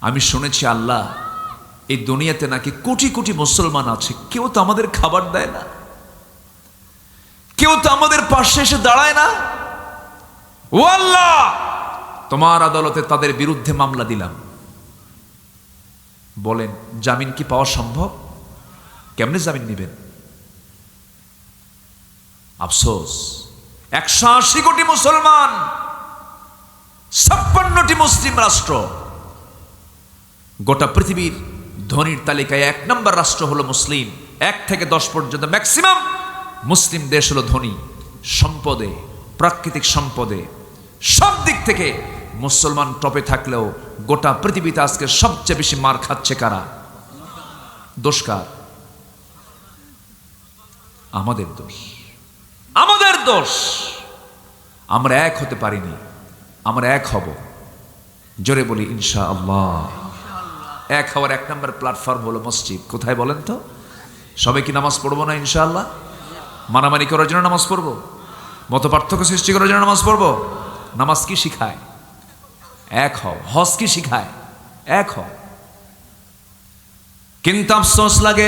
আমি শুনেছি আল্লাহ, এই দুনিয়াতে নাকি কোটি কোটি মুসলমান আছে, কেউ তো আমাদের খাবার দেয় না, কেউ তো আমাদের পাশে এসে দাঁড়ায় না। ও আল্লাহ, তোমার আদালতে তাদের বিরুদ্ধে মামলা দিলাম। বলেন, জামিন কি পাওয়া সম্ভব? কেমনে জামিন নেবেন? আফসোস, 180 কোটি মুসলমান, 56টি মুসলিম রাষ্ট্র, গোটা পৃথিবীর ধনীর তালিকায় 1 নম্বর রাষ্ট্র হলো মুসলিম। 1 থেকে 10 পর্যন্ত ম্যাক্সিমাম মুসলিম দেশ হলো ধনী, সম্পদে, প্রাকৃতিক সম্পদে, সব দিক থেকে মুসলমান টপে থাকলেও গোটা পৃথিবীতে আজকে সবচেয়ে বেশি মার খাচ্ছে কারা? দোষ কার? আমাদের দোষ, আমাদের দোষ। আমরা এক হতে পারিনি, আমরা এক হব। জোরে বলি ইনশাআল্লাহ। এক হওয়ার এক নম্বর প্ল্যাটফর্ম হলো মসজিদ। কোথায় বলেন তো? সবাই কি নামাজ পড়বো না ইনশাআল্লাহ? মারামারি করার জন্য নামাজ পড়বো? মত পার্থক্য সৃষ্টি করার জন্য নামাজ পড়বো? নামাজ কি শিখায়? এক হও। হজ কি শিখায়? এক হও। কিন্তু আফসোস লাগে,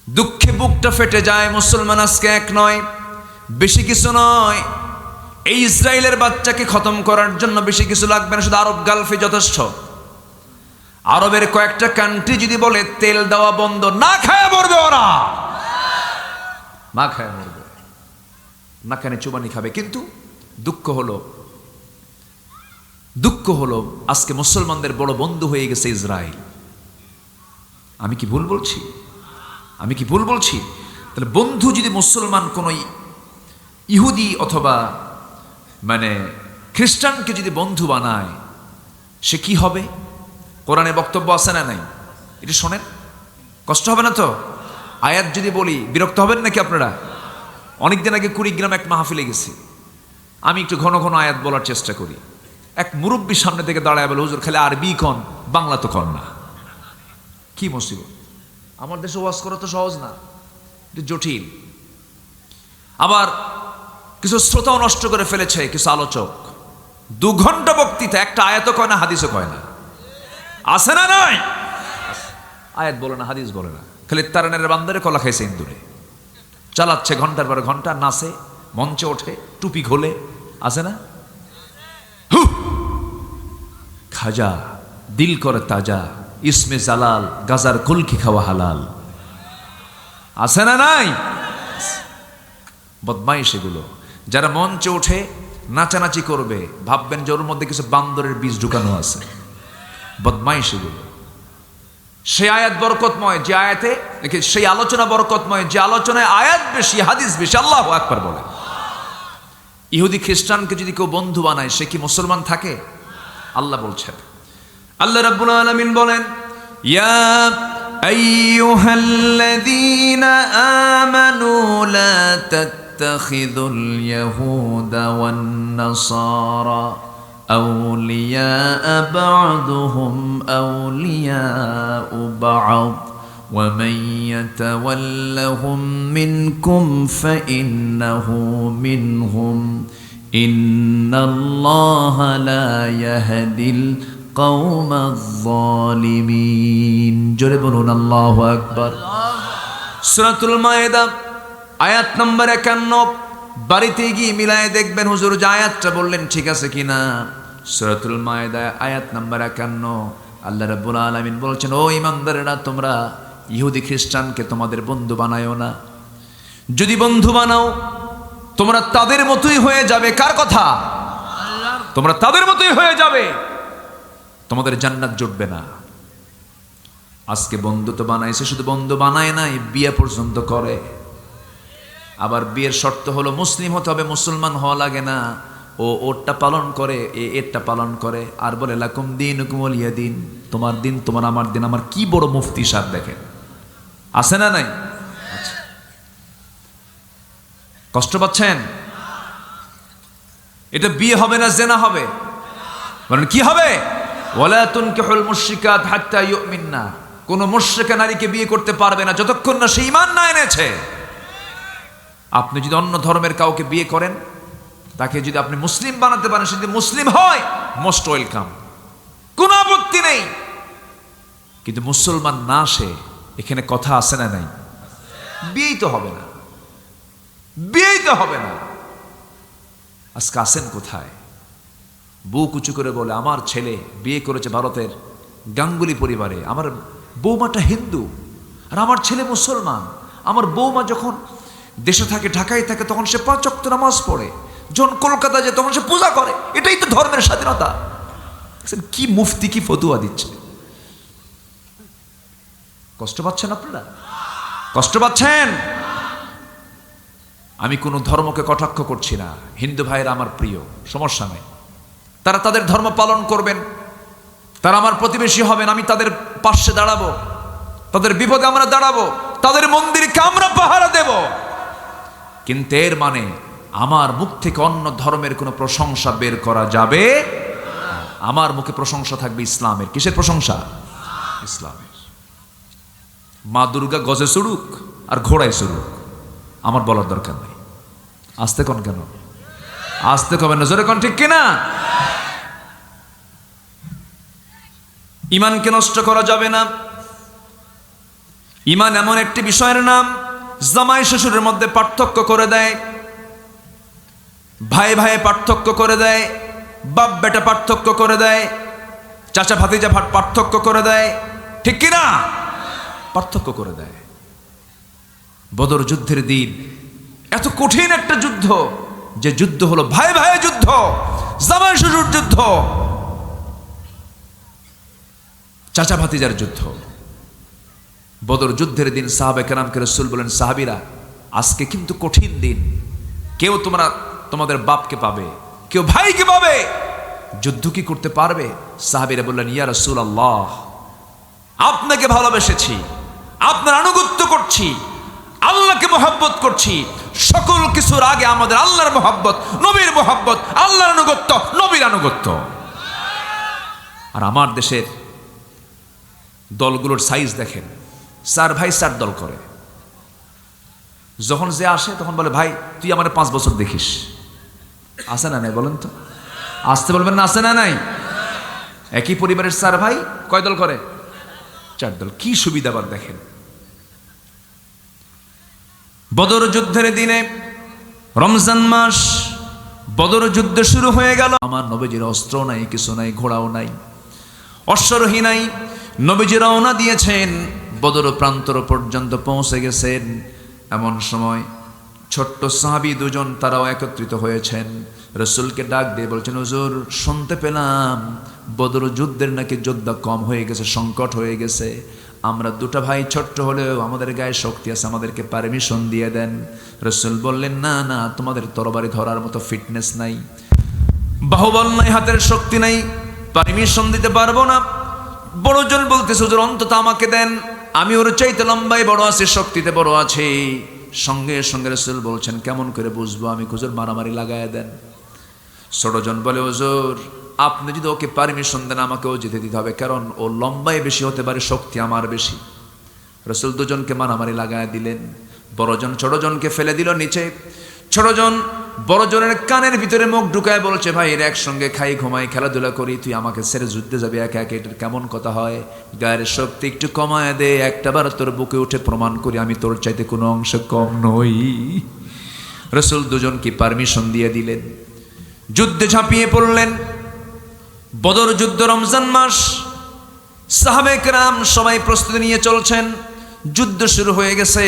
দুঃখে বুকটা ফেটে যায়, মুসলমান আজকে এক নয়। বেশি কিছু নয়, এই ইসরায়েলের বাচ্চাকে খতম করার জন্য বেশি কিছু লাগবে না, শুধু আরব গালফে যথেষ্ট। আরবের কয়েকটা কান্ট্রি যদি বলে তেল দেওয়া বন্ধ, না খায় মরবে ওরা, না খায় মরবে, না কানে চুবানি খাবে। কিন্তু দুঃখ হলো আজকে মুসলমানদের বড় বন্ধু হয়ে গেছে ইসরায়েল। আমি কি ভুল বলছি? আমি কি ভুল বলছি? তাহলে বন্ধু যদি মুসলমান কোন ইহুদি অথবা খ্রিস্টানকে যদি বন্ধু বানায়, সে কি হবে? কোরআনে বক্তব্য আছে না নাই? এটা শোনেন, কষ্ট হবে না তো? আয়াত যদি বলি বিরক্ত হবেন নাকি আপনারা? অনেকদিন আগে কুড়িগ্রাম এক মাহফিলে গেছি, আমি একটু ঘন ঘন আয়াত বলার চেষ্টা করি। এক মুরব্বী সামনে থেকে দাঁড়ায় বলে, হুজুর খালি আরবি কন, বাংলা তো কন না। কি মুসিবত! আমার দেশে ওয়াজ করা তো সহজ না, এটা জটিল। আবার কিছু শ্রোতাও নষ্ট করে ফেলেছে কিছু আলোচক। 2 ঘন্টা বক্তৃতা, একটা আয়াতও কয় না, হাদিসও কয় না। আছে না নাই? আয়াত বলে না, হাদিস বলে না, খালি তারানের বান্দারে কলা খাইছে ইন্দুরে চালাচ্ছে ঘন্টার পর ঘন্টা, নাচে, মঞ্চে ওঠে, টুপি খোলে। আছে না? খাজা দিল করে তাজা, ইসমে জালাল, গাজার কুলকি খাওয়া হালাল। আছে না নাই? বদমাইশ এগুলো। যারা মঞ্চে ওঠে নাচানাচি করবে, ভাববেন যে ওর মধ্যে কিছু বান্দরের বীজ ঢুকানো আছে। বদমাইশ এগুলো। সেই আয়াত বরকতময় যে আয়াতে, সেই আলোচনা বরকতময় যে আলোচনায় আয়াত বেশি, হাদিস বেশি। আল্লাহু আকবার বলে। ইহুদি খ্রিস্টানকে যদি কেউ বন্ধু বানায়, সে কি মুসলমান থাকে? আল্লাহ বলছেন, আল্লাহ রাব্বুল আলামিন বলেন, ইয়া আইয়ুহাল্লাযীনা আমানু লা তাত্তাখিযুল ইয়াহুদা ওয়ান নাসারা আউলিয়া বা'দুহুম আউলিয়া বা'দ ওয়া মান ইয়াতাওয়াল্লাহুম মিনকুম ফাইন্নাহু মিনহুম ইন্নাল্লাহা লা ইয়াহদিল কওমায যালিমিন। জোরে বলুন আল্লাহু আকবার। সূরাতুল মায়েদা আয়াত নম্বর 51। বাড়িতে গিয়ে মিলায়ে দেখবেন হুজুর যে আয়াতটা বললেন ঠিক আছে কিনা। সূরাতুল মায়েদা আয়াত নম্বর 51 আল্লাহ রাব্বুল আলামিন বলছেন, ও ঈমানদারেরা, তোমরা ইহুদি খ্রিস্টানকে তোমাদের বন্ধু বানায়ো না। যদি বন্ধু বানাও তোমরা তাদের মতোই হয়ে যাবে। কার কথা? তোমরা তাদের মতোই হয়ে যাবে, তোমাদের জান্নাত জুটবে না। আজকে বন্ধু তো বানাইছে, শুধু বন্ধু বানায় নাই, বিয়ে পর্যন্ত করে। আবার বিয়ের শর্ত হলো মুসলিম হতে হবে, মুসলমান হওয়া লাগে না। ও ওরটা পালন করে, এরটা পালন করে, আর বলে লাকুম দীনুকুম ওয়ালিয়া দিন, তোমার দিন তোমার, আমার দিন আমার। কি বড় মুফতি সাহেব দেখেন, আছে না নাই? কষ্ট পাচ্ছেন? এটা বিয়ে হবে না জেনা হবে? বলেন কি হবে? ওয়ালা তুনকিহুল মুশরিকাত হাত্তা ইউমিননা। কোন মুশরিকা নারীকে বিয়ে করতে পারবে না যতক্ষণ না সে ঈমান না এনেছে। আপনি যদি অন্য ধর্মের কাউকে বিয়ে করেন, তাকে যদি আপনি মুসলিম বানাতে পারেন, সে যদি মুসলিম হয়, মোস্ট ওয়েলকাম, কোনো আপত্তি নেই। কিন্তু মুসলমান না সে, এখানে কথা আছে না নাই? বিয়েই তো হবে না, বিয়েই তো হবে না। আজকে আসেন কোথায়? বুক উঁচু করে বলে, আমার ছেলে বিয়ে করেছে ভারতের গাঙ্গুলি পরিবারে, আমার বৌমাটা হিন্দু আর আমার ছেলে মুসলমান। আমার বৌমা যখন দেশে থাকে, ঢাকায় থাকে, তখন সে 5 ওয়াক্ত নামাজ পড়ে, যখন কলকাতা যায় তখন সে পূজা করে। এটাই তো ধর্মের স্বাধীনতা। কি মুফতি কি ফতুয়া দিচ্ছে! কষ্ট পাচ্ছেন আপনারা? কষ্ট পাচ্ছেন? আমি কোনো ধর্মকে কটাক্ষ করছি না, হিন্দু ভাইয়েরা আমার প্রিয়, সমস্যা নেই। তারা তাদের ধর্ম পালন করবেন, তারা আমার প্রতিবেশী হবেন, আমি তাদের পাশে দাঁড়াবো, তাদের বিপদে আমরা দাঁড়াবো, তাদের মন্দিরকে আমরা পাহারা দেব। কিন্তু এর মানে আমার মুখ থেকে অন্য ধর্মের কোনো প্রশংসা বের করা যাবে না। আমার মুখে প্রশংসা থাকবে ইসলামের। কিসের প্রশংসা? ইসলামের। মা দুর্গা গজে চড়ুক আর ঘোড়ায় চড়ুক, আমার বলার দরকার নেই। আসতে কোন কেন? আসতে কবে নজরে কোন, ঠিক কিনা? ইমানকে নষ্ট করা যাবে না। ইমান এমন একটি বিষয়ের নাম, জামাই শ্বশুরের মধ্যে পার্থক্য করে দেয়, ভাই ভাই পার্থক্য করে দেয়, বাপ বেটা পার্থক্য করে দেয়, চাচা ভাতিজা পার্থক্য করে দেয়, ঠিক কিনা? পার্থক্য করে দেয়। বদর যুদ্ধের দিন এত কঠিন একটা যুদ্ধ, যে যুদ্ধ হলো ভাই ভাই যুদ্ধ, জামাই শ্বশুর যুদ্ধ, চাচা ভাতিজার যুদ্ধ। বদর যুদ্ধের দিন সাহাবে কেরামকে রাসূল বলেন, সাহাবীরা আজকে কিন্তু কঠিন দিন, কেউ তোমরা তোমাদের বাপকে পাবে, কেউ ভাইকে পাবে, যুদ্ধ কি করতে পারবে? সাহাবীরা বললেন, ইয়া রাসূলুল্লাহ, আপনাকে ভালোবেসেছি, আপনার আনুগত্য করছি, আল্লাহকে মহব্বত করছি, সকল কিছুর আগে আমাদের আল্লাহর মহব্বত, নবীর মহব্বত, আল্লাহর আনুগত্য, নবীর আনুগত্য। আর আমার দেশের দলগুলোর সাইজ দেখেন, 4 ভাই 4 দল করে। যখন যে আসে তখন বলে, ভাই তুই আমার 5 বছর দেখিস। আছে না নাই বলেন তো? আসতে বলবেন না, আছে না নাই? একই পরিবারের 4 ভাই কয় দল করে? 4 দল। কি সুবিধাবাদ দেখেন। বদর যুদ্ধের দিনে রমজান মাস, বদর যুদ্ধ শুরু হয়ে গেল। আমার নবীজির অস্ত্র নাই, কিছু নাই, ঘোড়াও নাই, অশ্বরোহী নাই। নবীজি রওনা দিয়েছেন, বদর প্রান্তর পর্যন্ত পৌঁছে গেছেন। এমন সময় ছোট্ট সাহাবী 2 জন, তারাও একত্রিত হয়েছেন। রাসূলকে ডাক দিয়ে বলছেন, হুজুর শুনতে পেলাম বদর যুদ্ধের নাকি যোদ্ধা কম হয়ে গেছে, সংকট হয়ে গেছে। আমরা 2টা ভাই ছোট্ট হলেও আমাদের গায়ে শক্তি আছে, আমাদেরকে পারমিশন দিয়ে দেন। রাসূল বললেন, না না, তোমাদের তরবারি ধরার মতো ফিটনেস নাই, বাহুবল নাই, হাতের শক্তি নাই, পারমিশন দিতে পারবো না। বড়জন বলতেছে, হুজুর অন্তত আমাকে দেন, আমি ওর চাইতে লম্বাই বড় আছি, শক্তিতে বড় আছে। সঙ্গে সঙ্গে রাসূল বলছেন, কেমন করে বুঝবো আমি? হুজুর মারামারি লাগায় দেন। ছোটজন বলে, হুজুর আপনি যদি ওকে পারমিশন দেন আমাকেও যেতে দিতে হবে, কারণ ও লম্বাই বেশি হতে পারে, শক্তি আমার বেশি। রাসূল 2 জনকে মারামারি লাগায় দিলেন। বড়জন ছোটজনকে ফেলে দিল নিচে। ছোটজন বড়জনের কানের ভিতরে মুখ ঢুকায় বলছে, ভাই এর একসঙ্গে খাই, ঘুমাই, খেলাধুলা করি, তুই আমাকে ছেড়ে যুদ্ধে যাবে একা একা, এটার কেমন কথা হয়? গায়ের শক্তি একটু কমায় দে, একটাবার তোর বুকে উঠে প্রমাণ করি আমি তোর চাইতে কোনো অংশ কম নই। রাসূল 2 জনকে পারমিশন দিয়ে দিলেন, যুদ্ধে ঝাঁপিয়ে পড়লেন। বদর যুদ্ধ, রমজান মাস, সাহাবে কেরাম সবাই প্রস্তুতি নিয়ে চলছেন। যুদ্ধ শুরু হয়ে গেছে।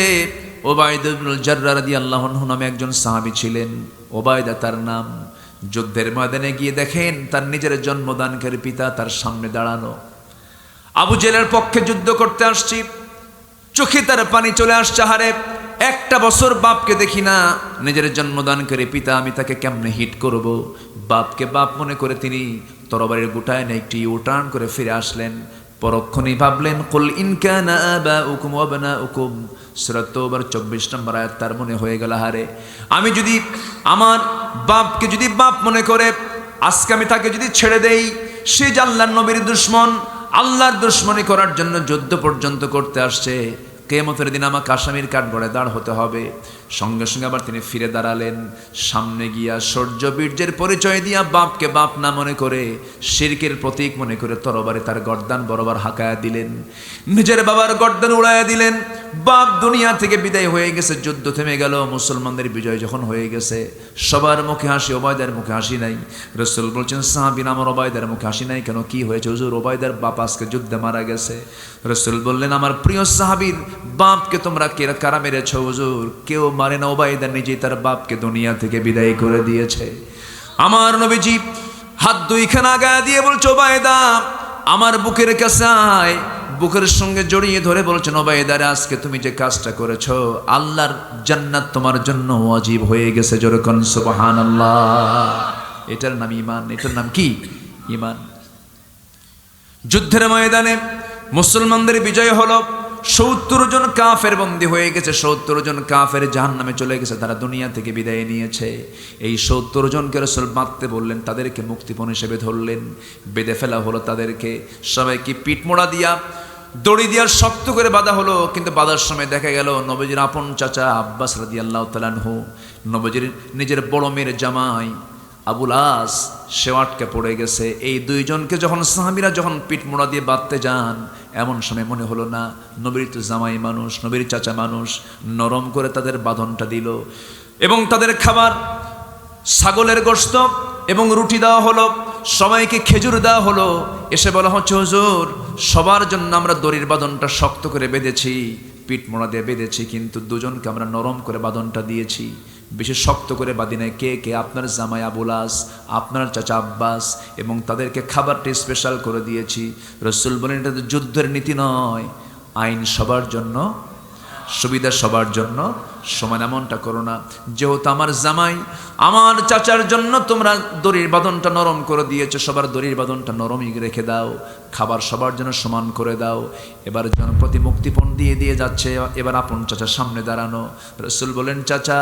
ওবায়দা ইবনুল জাররাহ রাদিয়াল্লাহু আনহু নামে একজন সাহাবী ছিলেন, ওবায়দা তার নাম। যুদ্ধের ময়দানে গিয়ে দেখেন তার নিজের জন্মদানকারী পিতা তার সামনে দাঁড়ানো। আবু জেহেলের পক্ষে যুদ্ধ করতে আসছি, চোখে তার পানি চলে আসছে। হারে 1টা বছর বাপকে দেখি না, নিজের জন্মদানকারী পিতা, আমি তাকে কেমনে হিট করব? বাপকে বাপ মনে করে তিনি তরবারির গুটায় না একটি ইউটার্ন করে ফিরে আসলেন। পরক্ষণেই ভাবলেন, কুল ইন কানা আবাউকুম ওয়া আবনাউকুম, সূরা তাওবার 24 নম্বর আয়াত তার মনে হয়ে গেল, হারে আমি যদি আমার বাপকে যদি বাপ মনে করে আজকে আমি তাকে যদি ছেড়ে দেই, সে যে আল্লাহর নবীর দুশমন, আল্লাহর দুশমনি করার জন্য যুদ্ধ পর্যন্ত করতে আসছে, কিয়ামতের দিন আমাকে আসামির কাঠগড়ায় দাঁড় হতে হবে। সঙ্গে সঙ্গে আবার তিনি ফিরে দাঁড়ালেন। সামনে গিয়া শৌর্য বীর্যের পরিচয় দিয়া বাপকে বাপ না মনে করে, শিরকের প্রতীক মনে করে তরবারি তার গর্দান বরাবর হাঁকায়া দিলেন, নিজের বাবার গর্দান উড়াইয়া দিলেন। বাপ দুনিয়া থেকে বিদায় হয়ে গেছে, যুদ্ধ থেমে গেল, মুসলমানদের বিজয় যখন হয়ে গেছে, সবার মুখে হাসি, ওবায়দার মুখে হাসি নাই। রাসূল বলছেন, সাহাবী আমার ওবায়দার মুখে হাসি নাই কেন? কি হয়েছে হুজুর? ওবায়দার বাপ আজকে যুদ্ধে মারা গেছে। রাসূল বললেন, আমার প্রিয় সাহাবীর বাপকে তোমরা কারা মেরেছ হুজুর? কেউ মারে না, ওবায়দা নিজেই তার বাপকে দুনিয়া থেকে বিদায় করে দিয়েছে। আমার নবীজি হাত 2খানা গায়ে দিয়ে বলছে, ওবায়দা আমার বুকের কাছে আয়। বুকের সঙ্গে জড়িয়ে ধরে বলছেন, ওবায়দারে আজকে তুমি যে কাজটা করেছো, আল্লাহর জান্নাত তোমার জন্য ওয়াজিব হয়ে গেছে। জোরে কোন সুবহানাল্লাহ। এটার নাম ঈমান। এটার নাম কি? ঈমান। যুদ্ধের ময়দানে মুসলমানদের বিজয় হলো। 70 জন কাফের বন্দী হয়ে গেছে, 70 জন কাফের জাহান্নামে চলে গেছে, তারা দুনিয়া থেকে বিদায় নিয়েছে। এই 70 জনকে রাসূল বাঁধতে বললেন, তাদেরকে মুক্তিপণ হিসেবে ধরলেন, বেঁধে ফেলা হলো তাদেরকে। সবাইকে পিঠমোড়া দিয়া দড়ি দিয়া শক্ত করে বাঁধা হলো। কিন্তু বাঁধার সময় দেখা গেল নবীজির আপন চাচা আব্বাস রাদিয়াল্লাহু তাআলা আনহু, নবীজির নিজের বড় মেয়ের জামাই আবুল আস, সে আটকে পড়ে গেছে। এই দুইজনকে যখন সাহাবীরা যখন পিঠমোড়া দিয়ে বাঁধতে যান, এমন সময় মনে হলো না নবীর তো জামাই মানুষ, নবীর চাচা মানুষ, নরম করে তাদের বাঁধনটা দিল এবং তাদের খাবার ছাগলের গোশত এবং রুটি দেওয়া হলো, সবাইকে খেজুর দেওয়া হলো। এসে বলা হচ্ছে, হুজুর সবার জন্য আমরা দড়ির বাঁধনটা শক্ত করে বেঁধেছি, পিঠমোড়া দিয়ে বেঁধেছি, কিন্তু দুজনকে আমরা নরম করে বাঁধনটা দিয়েছি, বেশি শক্ত করে বাঁধি নাই। কে কে? আপনার জামাই আবুল আস, আপনার চাচা আব্বাস, এবং তাদেরকে খাবারটি স্পেশাল করে দিয়েছি। রাসূল বলেন, এটা তো যুদ্ধের নীতি নয়, আইন সবার জন্য, সুবিধা সবার জন্য সমান, এমনটা করো না। যেহেতু আমার জামাই, আমার চাচার জন্য তোমরা দড়ির বাঁধনটা নরম করে দিয়েছো, সবার দড়ির বাঁধনটা নরমই রেখে দাও, খাবার সবার জন্য সমান করে দাও। এবার জনপ্রতি মুক্তিপণ দিয়ে দিয়ে যাচ্ছে। এবার আপন চাচার সামনে দাঁড়ানো। রাসূল বলেন, চাচা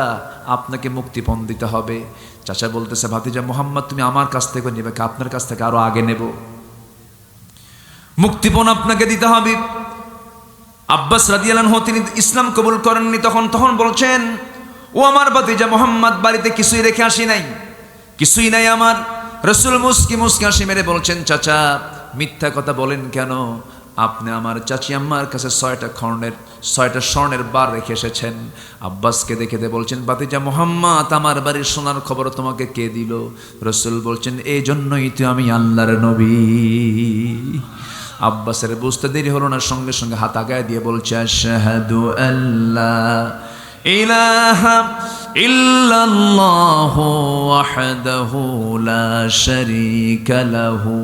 আপনাকে মুক্তিপণ দিতে হবে। চাচা বলতেছে, ভাতিজা মুহাম্মদ তুমি আমার কাছ থেকে নেবে, আপনার কাছ থেকে আরো আগে নেব, মুক্তিপণ আপনাকে দিতে হবে। আব্বাস রাদিয়াল্লাহু আনহু তিনি ইসলাম কবুল করেননি, তখন বলছেন, ও আমার ভাতিজা মুহাম্মদ, বাড়িতে কিছুই রেখে আসি নাই, কিছুই নাই আমার। রাসূল মুস্কি হাসি মেরে বলছেন, চাচা মিথ্যা কথা বলেন কেন? আপনি আমার চাচি আম্মার কাছে 6টা স্বর্ণের বার রেখে এসেছেন। আব্বাসকে দেখে বলছেন, ভাতিজা মুহাম্মদ আমার বাড়ির সোনার খবর তোমাকে কে দিল? রাসূল বলছেন, এই জন্যই তো আমি আল্লাহর নবী। আব্বাসের বুঝতে দেরি হলো না, সঙ্গে সঙ্গে হাত আগায় দিয়ে বলছে, আশহাদু আল্লা ইলাহা ইল্লাল্লাহু ওয়াহদাহু লা শারীকা লাহু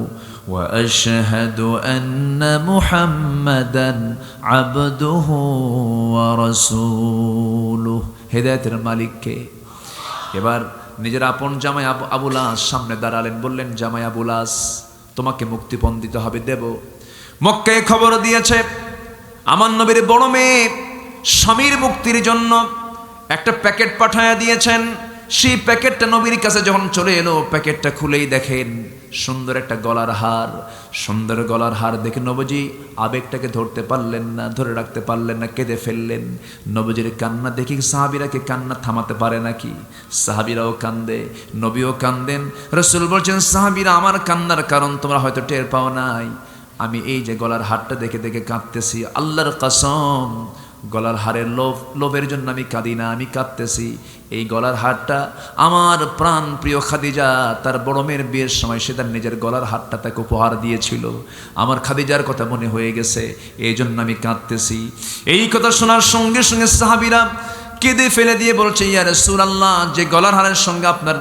ওয়া আশহাদু আন্না মুহাম্মাদান আবদুহু ওয়া রাসূলুহু। হেদায়েতের মালিক কে? এবার নিজের আপন জামাই আবুল আস সামনে দাঁড়ালেন, বললেন, জামাই আবুল আস তোমাকে মুক্তিপণ দিতে হবে, দেব। মক্কায় খবর দিয়েছে আমার নবীর বড় মেয়ে স্বামীর মুক্তির জন্য একটা প্যাকেট পাঠায়া দিয়েছেন। সেই প্যাকেটটা নবীর কাছে যখন চলে এলো, প্যাকেটটা খুলেই দেখেন সুন্দর একটা গলার হার। সুন্দর গলার হার দেখে নবীজি আবেগটাকে ধরতে পারলেন না, ধরে রাখতে পারলেন না, কেঁদে ফেললেন। নবীজির কান্না দেখি সাহাবীরা কি কান্না থামাতে পারে নাকি? সাহাবীরাও কান্দে, নবীও কান্দেন। রাসূল বলছেন, সাহাবীরা আমার কান্নার কারণ তোমরা হয়তো টের পাও নাই, আমি এই যে গলার হারটা দেখে দেখে কাঁদতেছি, আল্লাহর কসম গলার হারের লোভের জন্য আমি কাঁদি না, আমি কাঁদতেছি। এই গলার হারটা আমার প্রাণ প্রিয় খাদিজা তার বড় মেয়ের বিয়ের সময় সে তার নিজের গলার হারটা তাকে উপহার দিয়েছিল, আমার খাদিজার কথা মনে হয়ে গেছে, এই জন্য আমি কাঁদতেছি। এই কথা শোনার সঙ্গে সঙ্গে সাহাবীরা কেঁদে ফেলে দিয়ে বলছে, ইয়া রাসূলুল্লাহ, যে গলার হারের সঙ্গে আপনার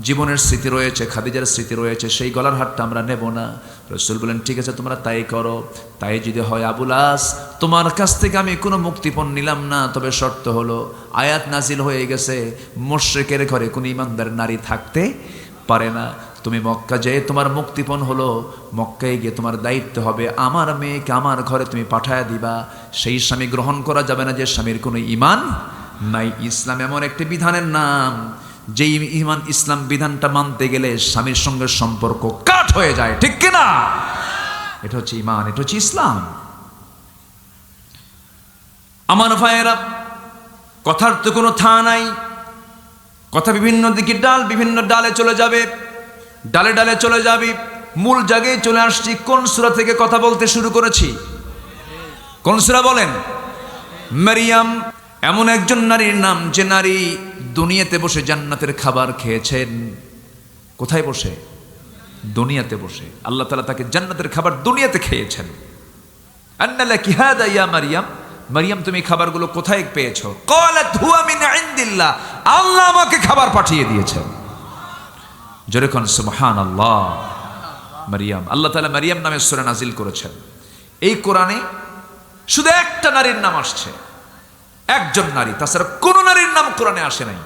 জীবনের স্মৃতি রয়েছে, খাদিজার স্মৃতি রয়েছে, সেই গলার হারটা আমরা নেব না। রাসূল বলেন, ঠিক আছে তোমরা তাই করো। তাই যদি হয় আবুল আস, তোমার কাছ থেকে আমি কোনো মুক্তিপণ নিলাম না, তবে শর্ত হলো আয়াত নাজিল হয়ে গেছে, মুশরিকের ঘরে কোনো ইমানদার নারী থাকতে পারে না। তুমি মক্কা যেয়ে তোমার মুক্তিপণ হলো, মক্কায় গিয়ে তোমার দায়িত্ব হবে আমার মেয়েকে আমার ঘরে তুমি পাঠায়া দিবা। সেই স্বামী গ্রহণ করা যাবে না যে স্বামীর কোনো ঈমান নাই। ইসলাম এমন একটি বিধানের নাম, যেই ইমান ইসলাম বিধানটা মানতে গেলে স্বামীর সঙ্গে সম্পর্ক কাট হয়ে যায়, ঠিক কিনা? এটা হচ্ছে ইমান, এটা হচ্ছে ইসলাম। আমার ভাইয়েরা, কথার তো কোনো থা নাই, কথা বিভিন্ন দিকে বিভিন্ন ডালে চলে যাবে, ডালে ডালে চলে যাবে, মূল জায়গায় চলে আসছি। কোন সূরা থেকে কথা বলতে শুরু করেছি? কোন সূরা বলেন? মারিয়াম এমন একজন নারীর নাম যে নারী দুনিয়াতে বসে জান্নাতের খাবার খেয়েছেন। কোথায় বসে? দুনিয়াতে বসে। আল্লাহ তাআলা তাকে জান্নাতের খাবার দুনিয়াতে খেয়েছেন। আন্না লাকি হাদা ইয়া মারিয়াম, মারিয়াম তুমি খাবারগুলো কোথায় পেয়েছো? ক্বালাত হুয়া মিন ইনদিল্লাহ, আল্লাহ আমাকে খাবার পাঠিয়ে দিয়েছেন। জোরে কোন সুবহানাল্লাহ। মারিয়াম, আল্লাহ তাআলা মারিয়াম নামে সূরা নাজিল করেছেন। এই কোরআনে শুধু একটা নারীর নাম আসছে, একজন নারী, তাছাড়া কোন নারীর নাম কোরআনে আসে নাই।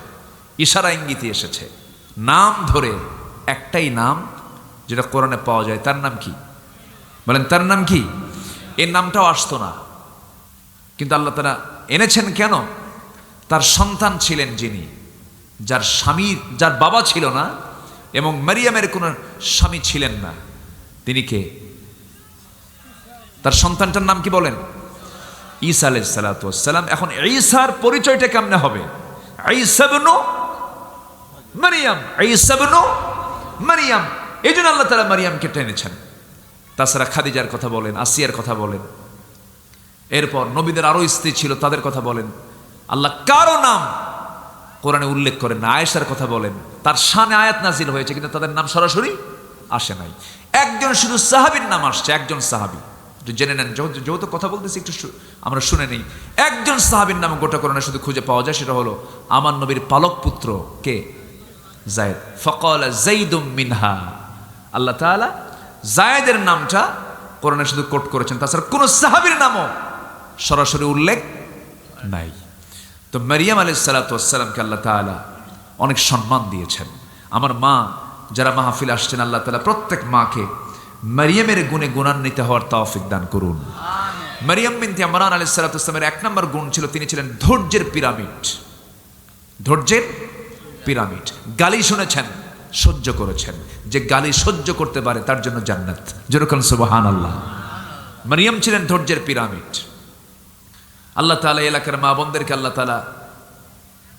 ইশারা ইঙ্গিতে এসেছে, নাম ধরে একটাই নাম যেটা কোরআনে পাওয়া যায়, তার নাম কি? বলেন, তার নাম কি? এই নামটাও আসতো না, কিন্তু আল্লাহ তাআলা এনেছেন কেন? তার সন্তান ছিলেন যিনি, যার বাবা ছিল না এবং মারিয়ামের কোনো স্বামী ছিলেন না, তিনি কে? তার সন্তানটার নাম কি বলেন? ঈসা আলাইহিস সালাতু ওয়াস সালাম। এখন ঈসার পরিচয়টা কেমনে হবে? ঈসা ইবনু মারিয়াম, ঈসা ইবনু মারিয়াম। এই জন্য আল্লাহ তাআলা মারিয়ামকে টেনেছেন। তাছাড়া খাদিজার কথা বলেন, আসিয়ার কথা বলেন, এরপর নবীদের আরো স্ত্রী ছিল তাদের কথা বলেন, আল্লাহ কারো নাম কোরআনে উল্লেখ করেন না। আয়েশার কথা বলেন, তার শানে আয়াত নাজিল হয়েছে কিন্তু তাদের নাম সরাসরি আসে নাই। একজন শুধু সাহাবীর নাম আসছে, একজন সাহাবী। একটু জেনে নেন, যেহেতু কথা বলতেছি একটু আমরা শুনে নেই। একজন সাহাবীর নাম গোটা কোরআনে শুধু খুঁজে পাওয়া যায়, সেটা হলো আমার নবীর পালক পুত্র কে? যায়েদ। ফাকালা যাইদুম মিনহা। আল্লাহ তাআলা যায়েদের নামটা কোরআনে শুধু কোট করেছেন, তাছাড়া কোন সাহাবীর নামও সরাসরি উল্লেখ নাই। তো মারিয়াম আলাইহিস সালাতু ওয়াস সালামকে আল্লাহ তাআলা অনেক সম্মান দিয়েছেন। আমার মা যারা মাহফিল আসছেন, আল্লাহ তাআলা প্রত্যেক মাকে মারিয়ামের গুণে গুণান্বিত হওয়ার তৌফিক দান করুন। মারিয়াম বিনতে ইমরান আলাইহিস সালাতু ওয়াস সালামের এক নম্বর গুণ ছিল তিনি ছিলেন ধৈর্যের পিরামিড। ধৈর্যের পিরামিড। গালি শুনেছেন, সহ্য করেছেন। যে গালি সহ্য করতে পারে তার জন্য জান্নাত। যেরকম সুবহানাল্লাহ। মারিয়াম ছিলেন ধৈর্যের পিরামিড। আল্লাহ তাআলা এলাকার মা বোনদেরকে আল্লাহ তাআলা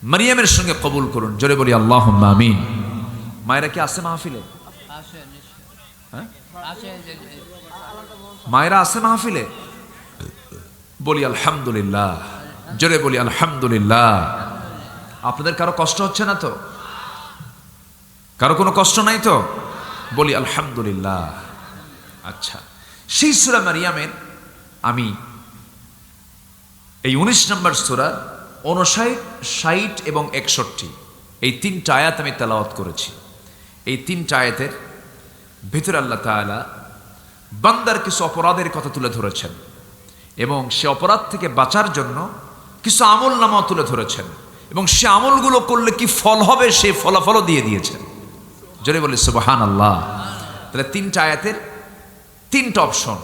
মারিয়ামের সঙ্গে কবুল করুন। জোরে বলি আল্লাহুম্মা আমিন। মায়েরা কি আছে মাহফিলে? আসে নিশ্চয়। হ্যাঁ, আসে মায়েরা আছে মাহফিলে? বলি আলহামদুলিল্লাহ। জোরে বলি আলহামদুলিল্লাহ। আপনাদের কারো কষ্ট হচ্ছে না তো? কারো কোনো কষ্ট নাই তো? বলি আলহামদুলিল্লাহ। আচ্ছা, সেই সূরা মারিয়ামের আমি এই 19 নম্বর সূরা 59, 60 এবং 61 এই তিনটা আয়াত আমি তেলাওয়াত করেছি। এই তিনটা আয়াতের ভিতরে আল্লাহ তাআলা বান্দার কিছু অপরাধের কথা তুলে ধরেছেন এবং সে অপরাধ থেকে বাঁচার জন্য কিছু আমল নামাও তুলে ধরেছেন এবং সে আমলগুলো করলে কি ফল হবে সেই ফলাফলও দিয়ে দিয়েছেন। জোরে বলি সুবহানাল্লাহ। তাহলে তিনটা আয়াতের তিনটা অপশন।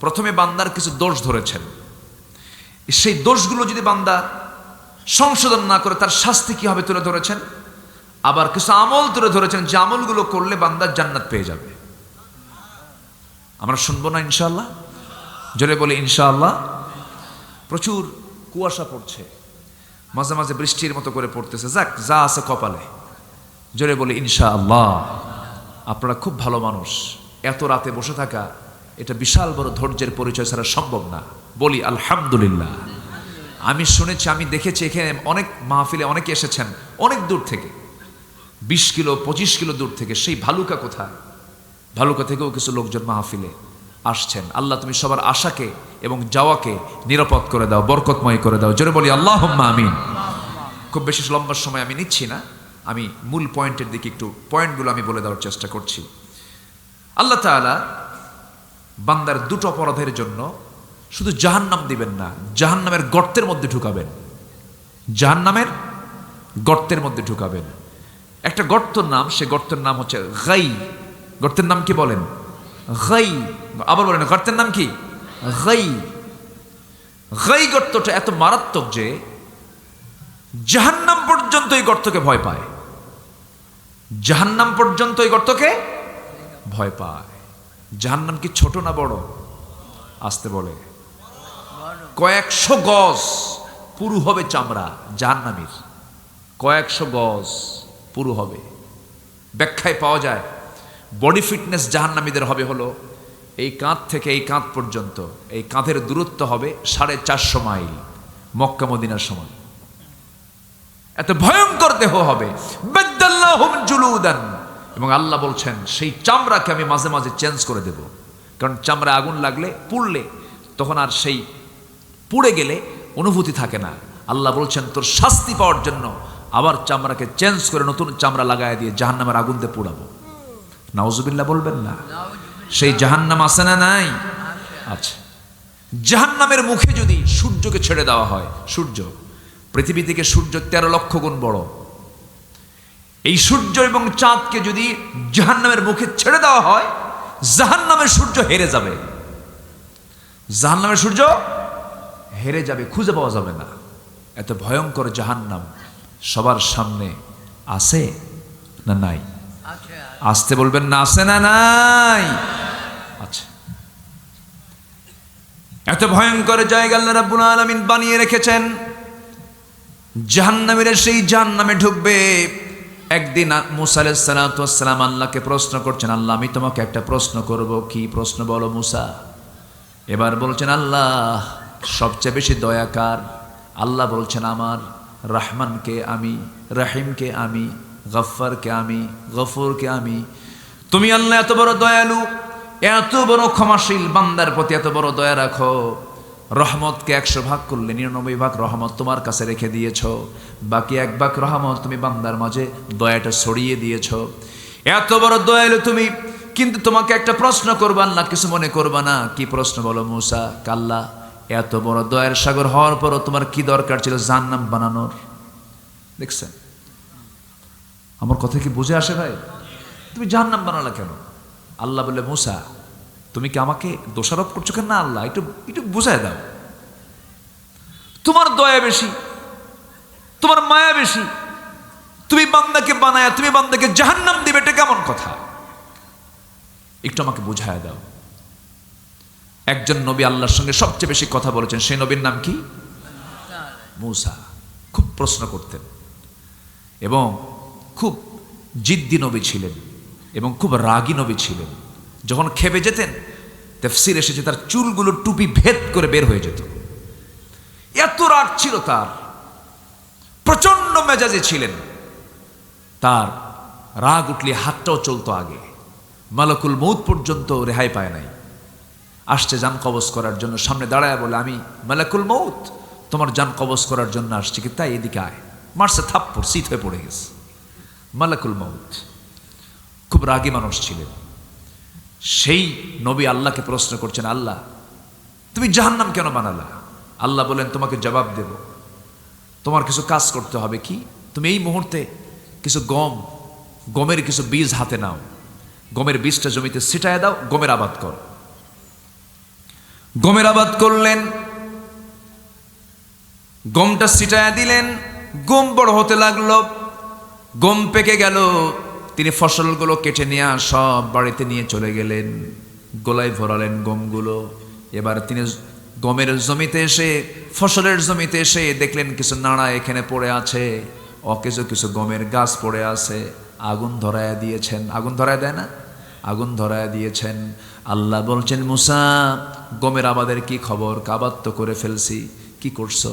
প্রথমে বান্দার কিছু দোষ ধরেছেন, সেই দোষগুলো যদি বান্দা সংশোধন না করে তার শাস্তি কি হবে তুলে ধরেছেন। আবার কিছু আমল তুলে ধরেছেন যে আমলগুলো করলে বান্দা জান্নাত পেয়ে যাবে। আমরা শুনবো না ইনশাআল্লাহ? জোরে বলি ইনশাআল্লাহ। প্রচুর কুয়াশা পড়ছে, মাঝে মাঝে বৃষ্টির মতো করে পড়তেছে। যাক, যা আছে কপালে। জোরে বলি ইনশাআল্লাহ। আপনারা খুব ভালো মানুষ। এত রাতে বসে থাকা এটা বিশাল বড় ধৈর্যের পরিচয় ছাড়া সম্ভব না। বলি আলহামদুলিল্লাহ। আমি শুনেছি, আমি দেখেছি এখানে অনেক মাহফিলে অনেকে এসেছেন অনেক দূর থেকে, 20 কিলো 25 কিলো দূর থেকে। সেই ভালুকা কোথায়, ভালুকা থেকেও কিছু লোকজন মাহফিলে আসছেন। আল্লাহ তুমি সবার আশাকে এবং যাওয়াকে নিরাপদ করে দাও, বরকতময় করে দাও। জোরে বলি আল্লাহুম্মা আমিন। খুব বেশি লম্বা সময় আমি নিচ্ছি না, আমি মূল পয়েন্টের দিকে একটু পয়েন্টগুলো আমি বলে দেওয়ার চেষ্টা করছি। আল্লাহ তাআলা বান্দার দুটো অপরাধের জন্য শুধু জাহান্নাম দিবেন না, জাহান্নামের গর্তের মধ্যে ঢুকাবেন। জাহান্নামের গর্তের মধ্যে ঢুকাবেন। একটা গর্তের নাম, সে গর্তের নাম হচ্ছে গাই। গর্তের নাম কি বলেন? গাই। আবার বলেন, গর্তের নাম কি? গাই। গাই গর্তটা এত মারাত্মক যে জাহান্নাম পর্যন্ত এই গর্তকে ভয় পায়। জাহান্নাম পর্যন্ত এই গর্তকে ভয় পায়। জাহান্নাম কি ছোট না বড়? আসতে বলে। কয়েকশো গজ পুরু হবে চামড়া জাহান্নামীর, কয়েকশো গজ পুরু হবে। ব্যাখ্যায় পাওয়া যায় বডি ফিটনেস জাহান্নামীদের হবে হলো এই কাঁধ থেকে এই কাঁধ পর্যন্ত, এই কাঁধের দূরত্ব হবে 450 মাইল, মক্কা মদিনার সমান। এত ভয়ঙ্কর দেহ হবে। বাদাল্লাহুম জুলুদান। এবং আল্লাহ বলছেন সেই চামড়াকে আমি মাঝে মাঝে চেঞ্জ করে দেব। কারণ চামড়া আগুন লাগলে, পুড়লে তখন আর সেই পুড়ে গেলে অনুভূতি থাকে না। আল্লাহ বলছেন তোর শাস্তি পাওয়ার জন্য আবার চামড়াকে চেঞ্জ করে নতুন চামড়া লাগায় দিয়ে জাহান্নামের আগুন দিয়ে পোড়াবো। নাউজুবিল্লাহ বলবেন না? সেই জাহান্নাম আছে না নাই? আচ্ছা, জাহান্নামের মুখে যদি সূর্যকে ছেড়ে দেওয়া হয়, সূর্য পৃথিবী থেকে সূর্য 13 লক্ষ গুণ বড়, এই সূর্য এবং চাঁদকে যদি জাহান্নামের মুখে ছেড়ে দেওয়া হয়, জাহান্নামের সূর্য হেরে যাবে। জাহান্নামের সূর্য হেরে যাবে, খুঁজে পাওয়া যাবে না। এত ভয়ঙ্কর জাহান্নাম সবার সামনে আছে না নাই? আছে আসতে বলবেন না, আছে না নাই? আচ্ছা, এত ভয়ঙ্কর জায়গা আল্লাহ রাব্বুল আলামিন বানিয়ে রেখেছেন। জাহান্নামীরা সেই জাহান্নামে ঢুকবে। একদিন মুসা আলাইহিস সালাতু ওয়াস সালাম আল্লাহকে প্রশ্ন করছেন, আল্লাহ আমি তোমাকে একটা প্রশ্ন করব। কি প্রশ্ন বলো মুসা? এবার বলছেন, আল্লাহ সবচেয়ে বেশি দয়া কার? আল্লাহ বলছেন, আমার। রহমানকে আমি, রহিমকে আমি, গফফারকে আমি, গফুরকে আমি। তুমি আল্লাহ এত বড় দয়ালু, এত বড় ক্ষমাশীল, বান্দার প্রতি এত বড় দয়া রাখো। রহমতকে 100 ভাগ করলে 99 ভাগ রহমত তোমার কাছে রেখে দিয়েছ, বাকি 1 ভাগ রহমত তুমি বান্দার মাঝে দয়াটা ছড়িয়ে দিয়েছ। এত বড় দয়ালু তুমি, কিন্তু তোমাকে একটা প্রশ্ন করবো, আল্লাহ কিছু মনে করবা না। কি প্রশ্ন বলো মুসা? কাল্লা, এত বড় দয়ার সাগর হওয়ার পরও তোমার কি দরকার ছিল জাহান্নাম বানানোর? দেখছেন আমার কথা কি বুঝে আসে ভাই? তুমি জাহান্নাম বানালা কেন? আল্লাহ বলে, মুসা তুমি কি আমাকে দোষারোপ করছো কেন? না আল্লাহ, একটু একটু বুঝায় দাও। তোমার দয়া বেশি, তোমার মায়া বেশি, তুমি বান্দাকে বানায়া তুমি বান্দাকে জাহান্নাম দিবে, এটা কেমন কথা? একটু আমাকে বুঝায় দাও। একজন নবী আল্লাহর সঙ্গে সবচেয়ে বেশি কথা বলেছেন, সেই নবীর নাম কি? মুসা। খুব প্রশ্ন করতেন এবং খুব জিদ্দি নবী ছিলেন এবং খুব রাগী নবী ছিলেন। যখন খেপে যেতেন, তাফসীর এসেছে তার চুলগুলো টুপি ভেদ করে বের হয়ে যেত, এত রাগ ছিল তার। প্রচন্ড মেজাজে ছিলেন। তার রাগ উঠলে হাতটাও চলতো আগে। মালাকুল মউত পর্যন্ত রেহাই পায় নাই। আসছে জান কবজ করার জন্য, সামনে দাঁড়ায় বলে, আমি মালাকুল মউত, তোমার জান কবজ করার জন্য আসছি। কি তাই? এদিকে আয়। মারছে থাপ্পড়, শীত হয়ে পড়ে গেছে। মালাকুল মউত খুব রাগী মানুষ ছিলেন। সেই নবী আল্লাহকে প্রশ্ন করছেন, আল্লাহ তুমি জাহান্নাম কেন বানালা? আল্লাহ বলেন, তোমাকে জবাব দেব। তোমার কিছু কাজ করতে হবে। কি? তুমি এই মুহূর্তে কিছু গমের কিছু বীজ হাতে নাও, গমের বীজটা জমিতে ছিটায় দাও, গমের আবাদ কর। গমের আবাদ করলেন, গমটা ছিটায় দিলেন, গম বড় হতে লাগলো, গম পেকে গেল। তিনি ফসলগুলো কেটে নিয়ে সব বাড়িতে নিয়ে চলে গেলেন, গোলায় ভরালেন গমগুলো। এবার তিনি গমের জমিতে এসে, ফসলের জমিতে এসে দেখলেন কিছু নাড়া এখানে পড়ে আছে, কিছু কিছু গমের গাছ পড়ে আছে। আগুন ধরায় দিয়েছেন। আগুন ধরায় দেয় না? আগুন ধরায় দিয়েছেন। আল্লাহ বলছেন, মুসা গমের আবাদের কি খবর? আবাদ তো করে ফেলছি। কি করছো?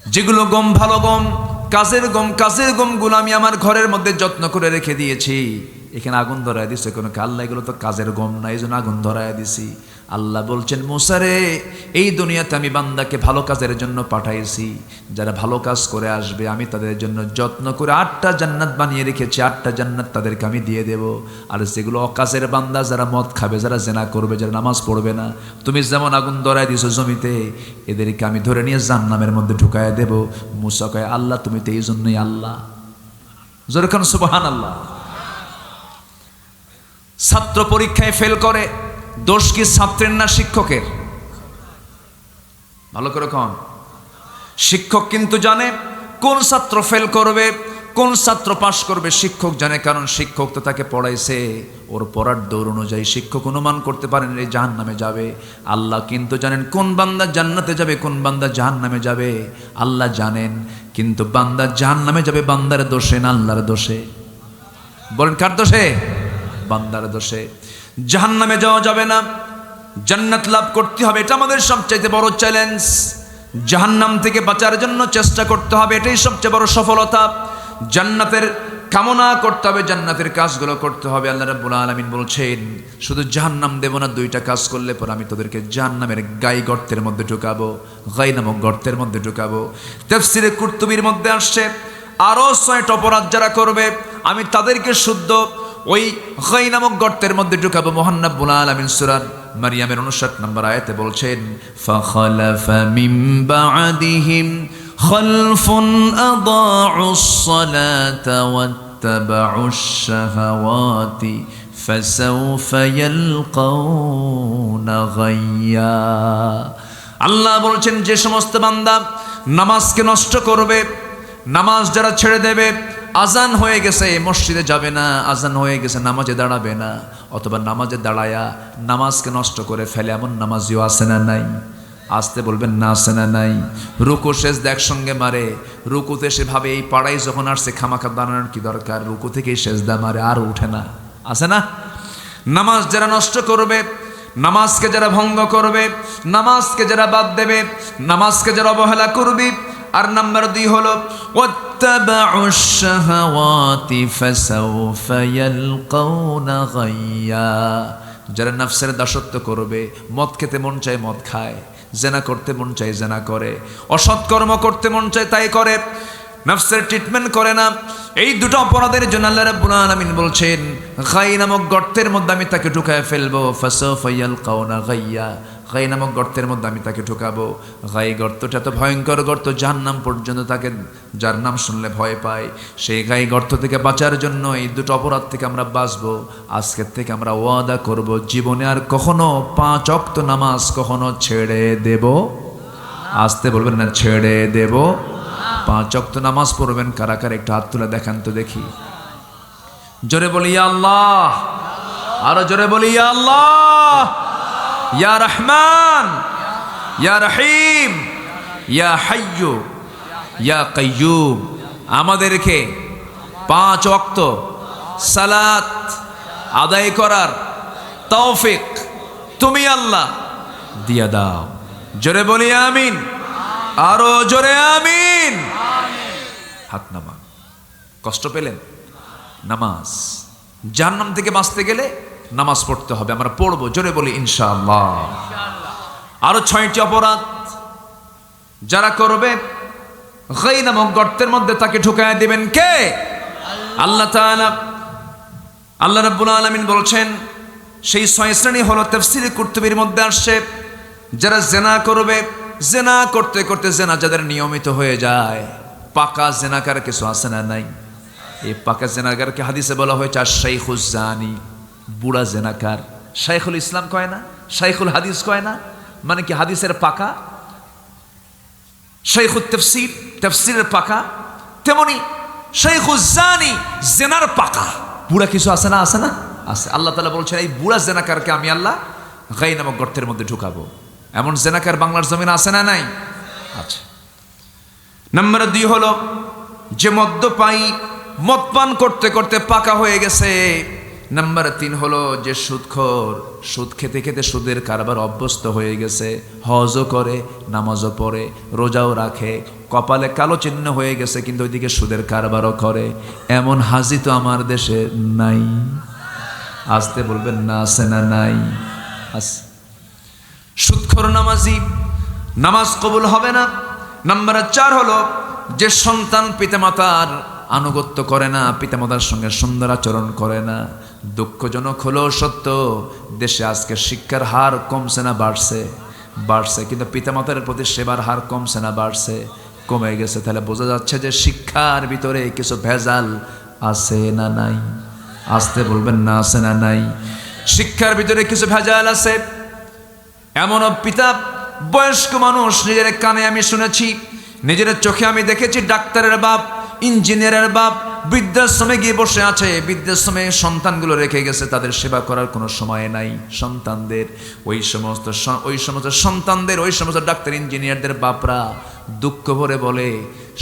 যেগুলো গম ভালো গম, কাজের গমগুলো আমি আমার ঘরের মধ্যে যত্ন করে রেখে দিয়েছি, এখানে আগুন ধরায় দিছে কোনো? আল্লাহ এগুলো তো কাজের গম না, এই জন্য আগুন ধরায় দিছি। আল্লাহ বলছেন, মুসা রে, এই দুনিয়াতে আমি বান্দাকে ভালো কাজের জন্য পাঠাইছি। যারা ভালো কাজ করে আসবে আমি তাদের জন্য যত্ন করে 8টা জান্নাত বানিয়ে রেখেছি। 8টা জান্নাত তাদেরকে আমি দিয়ে দেব। আর যেগুলো অকাজের বান্দা, যারা মদ খাবে, যারা জেনা করবে, যারা নামাজ পড়বে না, তুমি যেমন আগুন ধরায় দিছো জমিতে, এদেরকে আমি ধরে নিয়ে জাহান্নামের মধ্যে ঢুকায় দেব। মুসা কয়, আল্লাহ তুমি তো এই জন্যই আল্লাহ। জোরে খান সুবহানাল্লাহ। ছাত্র পরীক্ষায় ফেল করে, দোষ কি ছাত্রের না শিক্ষকের? ভালো করে কন। শিক্ষক কিন্তু জানে কোন ছাত্র ফেল করবে, কোন ছাত্র পাশ করবে। শিক্ষক জানে, কারণ শিক্ষক তো তাকে পড়াইছে। ওর পড়ার দৌড় অনুযায়ী শিক্ষক অনুমান করতে পারেন এই জাহান্নামে যাবে। আল্লাহ কিন্তু জানেন কোন বান্দা জান্নাতে যাবে, কোন বান্দা জাহান্নামে যাবে। আল্লাহ জানেন, কিন্তু বান্দা জাহান্নামে যাবে বান্দার দোষে না আল্লাহর দোষে? বলেন কার দোষে? বান্দার দোষে। জাহান্নামে যাওয়া যাবে না, জান্নাত লাভ করতে হবে। এটা আমাদের সবচেয়ে বড় চ্যালেঞ্জ। জাহান্নাম থেকে বাঁচার জন্য চেষ্টা করতে হবে, এটাই সবচেয়ে বড় সফলতা। জান্নাতের কামনা করতে হবে, জান্নাতের কাজগুলো করতে হবে। আল্লাহ রাব্বুল আলামিন বলছেন, শুধু জাহান্নাম দেব না, 2টা কাজ করলে পর আমি তোদেরকে জাহান্নামের গাই গর্তের মধ্যে ঢুকাবো, গাই নামক গর্তের মধ্যে ঢুকাবো। তাফসীরে কুরতুবীর মধ্যে আসছে, আরো 6টা অপরাধ যারা করবে আমি তাদেরকে শুদ্ধ ওই গাই নামক গর্তের মধ্যে ঢুকাবো। মহান রাব্বুল আলামিন সূরা মারইয়ামের 59 নম্বর আয়াতে বলছেন, ফাখালাফা মিন বা'দিহিম খালফুন আদাউস সালাতা ওয়াত্তাবাউশ শাহাওয়াতি ফাসাউফা ইয়ালকাউনা গাইয়া। আল্লাহ বলছেন যে সমস্ত বান্দা নামাজকে নষ্ট করবে, নামাজ যারা ছেড়ে দেবে, আজান হয়ে গেছে মসজিদে যাবে না, আজান হয়ে গেছে নামাজে দাঁড়াবে না, অথবা নামাজে দাঁড়ায়া নামাজকে নষ্ট করে ফেলে, এমন নামাজিও আছে না নাই? আসতে বলবেন না, আছে না নাই? রুকু সেজদা একসঙ্গে মারে, রুকুতে সে ভাবে এই পাড়ায় যখন আসছে খামাখা দাঁড়ানোর কি দরকার, রুকু থেকেই সেজদা মারে, আর উঠে না, আছে না? নামাজ যারা নষ্ট করবে, নামাজকে যারা ভঙ্গ করবে, নামাজকে যারা বাদ দেবে, নামাজকে যারা অবহেলা করবে। আর নাম্বার 2 হলো ওয়াত্তাবাউশ শাহাওয়াতি ফাসাউফা ইয়ালকাউনা গাইয়া। যারা নফসের দাসত্ব করবে, মদ খেতে মন চায় মদ খায়, জেনা করতে মন চায় জেনা করে, অসৎ কর্ম করতে মন চায় তাই করে, নফসের ট্রিটমেন্ট করে না। এই দুটো অপরাধের জন্য আল্লাহ রাব্বুল আলামিন বলছেন গাই নামক গর্তের মধ্যে আমি তাকে ঢুকায় ফেলবো। ফাসাউফা ইয়ালকাউনা গাইয়া, গাই নামক গর্তের মধ্যে আমি তাকে ঢুকাবো। গাই গর্তটা তো ভয়ঙ্কর গর্ত, জাহান্নাম পর্যন্ত তাকে, যার নাম শুনলে ভয় পায়, সেই গাই গর্ত থেকে বাঁচার জন্য এই দুটো অপরাধ থেকে আমরা বাঁচবো। আজকের থেকে আমরা ওয়াদা করব জীবনে আর কখনো 5 ওয়াক্ত নামাজ কখনো ছেড়ে দেব। আসতে বলবেন না, ছেড়ে দেব। 5 ওয়াক্ত নামাজ পড়বেন কারা কারা, একটু হাত তুলে দেখান তো দেখি। জোরে বলি ইয়া আল্লাহ, আরো জোরে বলি ইয়া আল্লাহ, ইয়া রহমান, ইয়া রহিম, ইয়া হাইয়্যু, ইয়া কাইয়্যুম। আমাদেরকে 5 ওয়াক্ত সালাত আদায় করার তৌফিক তুমি আল্লাহ দিয়া দাও। জোরে বলি আমিন, আরো জোরে আমিন। হাত নামান। কষ্ট পেলেন? নামাজ, জাহান্নাম থেকে বাঁচতে গেলে নামাজ পড়তে হবে, আমরা পড়বো। জোরে বলি ইনশাআল্লাহ। আরো 6টি অপরাধ যারা করবে, গাই নামক গর্তের মধ্যে তাকে ঢুকায় দিবেন কে? আল্লাহ তাআলা। আল্লাহ রাব্বুল আলামিন বলছেন সেই 6 শ্রেণী হলো, তাফসীরে কুরতুবীর মধ্যে আসছে, যারা জেনা করবে, জেনা করতে করতে জেনা যাদের নিয়মিত হয়ে যায়, পাকা জেনাকার কিছু আছে না নাই? এই পাকা জেনাকারকে হাদিসে বলা হয়েছে আশ-শাইখুজ জানি, বুড়া জেনাকার। শাইখুল ইসলাম কয় না, শাইখুল হাদিস কয় না, মানে কি হাদিসের পাকা, শাইখুত তাফসীর, তাফসীরের পাকা। তেমনি শাইখুজ জানি, জেনার পাকা। বুড়া কিছু আছে না, আছে না? আছে। আল্লাহ তাআলা বলছেন এই বুড়া জেনাকারকে আমি আল্লাহ গাই নামক গর্তের মধ্যে ঢুকাবো। এমন জেনাকার বাংলার জমিনে আছে না নাই? আচ্ছা। নাম্বার 2 হলো যে মদ্যপায়ী, মদ পান করতে করতে পাকা হয়ে গেছে। নাম্বার 3 হলো যে সুদখোর, সুদ খেতে খেতে সুদের কারবার অভ্যস্ত হয়ে গেছে, হজও করে, নামাজও পড়ে, রোজাও রাখে, কপালে কালো চিহ্ন হয়ে গেছে, কিন্তু ওইদিকে সুদের কারবারও করে। এমন হাজি তো আমার দেশে নাই। আসতে বলবেন না, আছে না নাই? আছে। সুদখোর নামাজি, নামাজ কবুল হবে না। নাম্বার 4 হলো যে সন্তান পিতামাতার আনুগত্য করে না, পিতামাতার সঙ্গে সুন্দর আচরণ করে না। দুঃখজনক হলেও সত্য, দেশে আজকে শিক্ষার হার কমছে না বাড়ছে? বাড়ছে। কিন্তু পিতামাতার প্রতি সেবার হার কমছে না বাড়ছে? কমে গেছে। তাহলে বোঝা যাচ্ছে যে শিক্ষার ভিতরে কিছু ভেজাল আছে না নাই? আসতে বলবেন না, আছে না নাই? শিক্ষার ভিতরে কিছু ভেজাল আছে। এমনও পিতা, বয়স্ক মানুষ, নিজের কানে আমি শুনেছি, নিজের চোখে আমি দেখেছি, ডাক্তারের বাপ, ইঞ্জিনিয়ারের বাপ বৃদ্ধাশ্রমে গিয়ে বসে আছে, বৃদ্ধাশ্রমে সন্তানগুলো রেখে গেছে, তাদের সেবা করার কোনো সময় নাই সন্তানদের। ওই সমস্ত সন্তানদের, ওই সমস্ত ডাক্তার ইঞ্জিনিয়ারদের বাপরা দুঃখ ভরে বলে,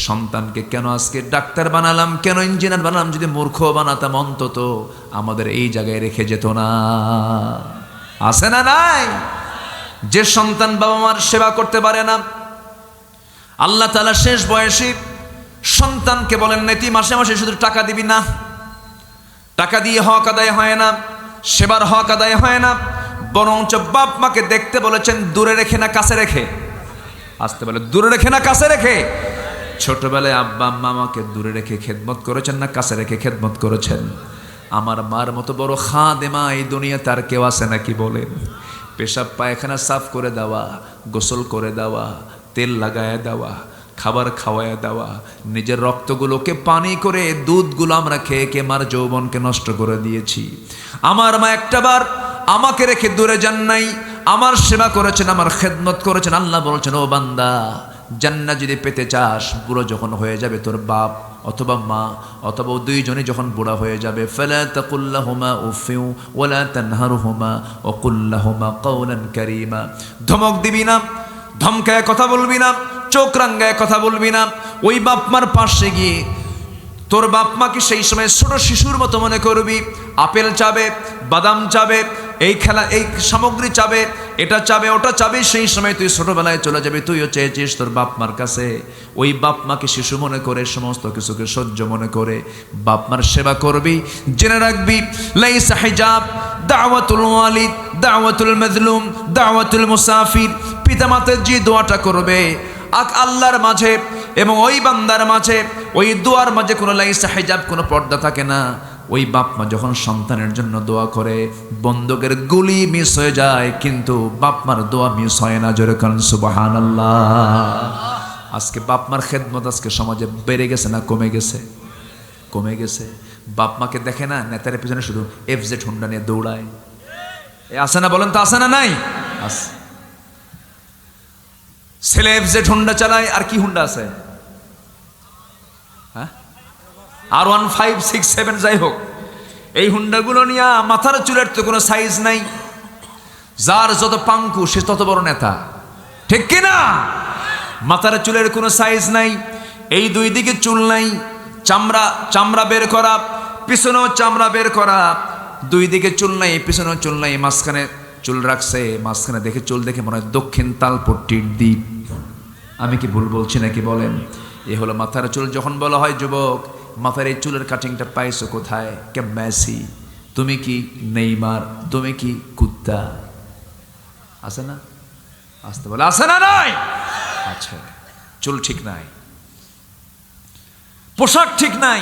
সন্তানকে কেন আজকে ডাক্তার বানালাম, কেন ইঞ্জিনিয়ার বানালাম, যদি মূর্খ বানাতাম অন্তত আমাদের এই জায়গায় রেখে যেত না। আছে না নাই? যে সন্তান বাবা মার সেবা করতে পারে না, আল্লাহ তাআলা শেষ বয়সী সন্তানকে বলেন না তুই মাসে মাসে শুধু টাকা দিবি না, টাকা দিয়ে হক আদায় হয় না, সেবার হক আদায় হয় না, বরঞ্চ বাপ মাকে দেখতে বলেছেন দূরে রেখে না কাছে রেখে। আসতে বলে দূরে রেখে না কাছে রেখে। ছোটবেলায় আব্বা আম্মা আমাকে দূরে রেখে খেদমত করেছেন না কাছে রেখে খেদমত করেছেন? আমার মার মতো বড় খাদেমা এই দুনিয়াতে আর কেউ আছে নাকি বলেন? পেশাব পায়খানা সাফ করে দেওয়া, গোসল করে দেওয়া, তেল লাগায় দেওয়া, খাবার খাওয়ায় দেওয়া, নিজের রক্তগুলোকে পানি করে দুধগুলো আমরা খেয়ে খেয়ে মার যৌবনকে নষ্ট করে দিয়েছি। আমার মা একটাবার আমাকে রেখে দূরে যান নাই, আমার সেবা করেছেন, আমার খেদমত করেছেন। আল্লাহ বলছেন, ও বান্দা, জান্নাত যদি পেতে চাস, বুড়ো যখন হয়ে যাবে তোর বাপ অথবা মা অথবা দুইজনে যখন বুড়া হয়ে যাবে, ফালা তাকুল্লাহুমা উফিউ ওয়ালা তানহারহুমা ওয়া কুল্লাহুমা কাওলান কারীমা। ধমক দিবি না, ধমকায় কথা বলবি না, চোখ রাঙ্গায় কথা বলবি না। ওই বাপ মার পাশে গিয়ে তোর বাপ মাকে সেই সময় ছোট শিশুর মতো মনে করবি। আপেল চাবে, বাদাম চাবে, এই খেলা এই সামগ্রী চাবে, এটা চাবে, ওটা চাবে। সেই সময় তুই ছোটবেলায় চলে যাবি, তুইও চেয়েছিস তোর বাপ মার কাছে। ওই বাপ মাকে শিশু মনে করে, সমস্ত কিছুকে সহ্য মনে করে বাপ মার সেবা করবি। জেনে রাখবি, লাইসা হিজাব দাওয়াতুল ওয়ালিদ, দাওয়াতুল মাজলুম, দাওয়াতুল মুসাফির। পিতামাতার যে দোয়াটা করবে আল্লাহর মাঝে এবং ওই বান্দার মাঝে, ওই দোয়ার মাঝে কোনো লাইসা হিজাব, কোনো পর্দা থাকে না। ওই বাপ মা যখন সন্তানের জন্য দোয়া করে, বন্দুকের গুলি মিস হয়ে যায়, কিন্তু বাপ মার দোয়া মিস হয় না। জোরে কারণ সুবহানাল্লাহ। আজকে বাপ মার খেদমত আজকে সমাজে বেড়ে গেছে না কমে গেছে? কমে গেছে। বাপ মাকে দেখে না, নেতার পিছনে শুধু এফজেড হুন্ডা নিয়ে দৌড়ায়। আসে না? বলেন তো আসে না? নাই আছে। ছেলে এফজেড হুন্ডা চালায়, আর কি হুন্ডা আছে? হ্যাঁ, R15, 6, 7 যাই হোক, এই হুন্ডাগুলো নিয়ে মাথার চুলের তো কোনো সাইজ নাই। যার যত পাঙ্কু সে তত বড় নেতা, ঠিক কিনা? মাথার চুলের কোনো সাইজ নাই, এই দুই দিকে চুল নাই, চামড়া বের করা, পিছনেও চামড়া বের করা, দুই দিকে চুল নাই, পিছনেও চুল নাই, মাঝখানে চুল রাখছে। মাঝখানে দেখে চুল দেখে মনে হয় দক্ষিণ তালপট্টির দ্বীপ। আমি কি ভুল বলছি নাকি বলেন? এ হলো মাথার চুল। যখন বলা হয় যুবক, মাথার এই চুলের কাটিংটা পাইছো কোথায়? কে মেসি, তুমি কি নেইমার, তুমি কি কুত্তা? আছে না? আসতে বলে আছে না? নাই? আচ্ছা, চুল ঠিক নাই, পোশাক ঠিক নাই,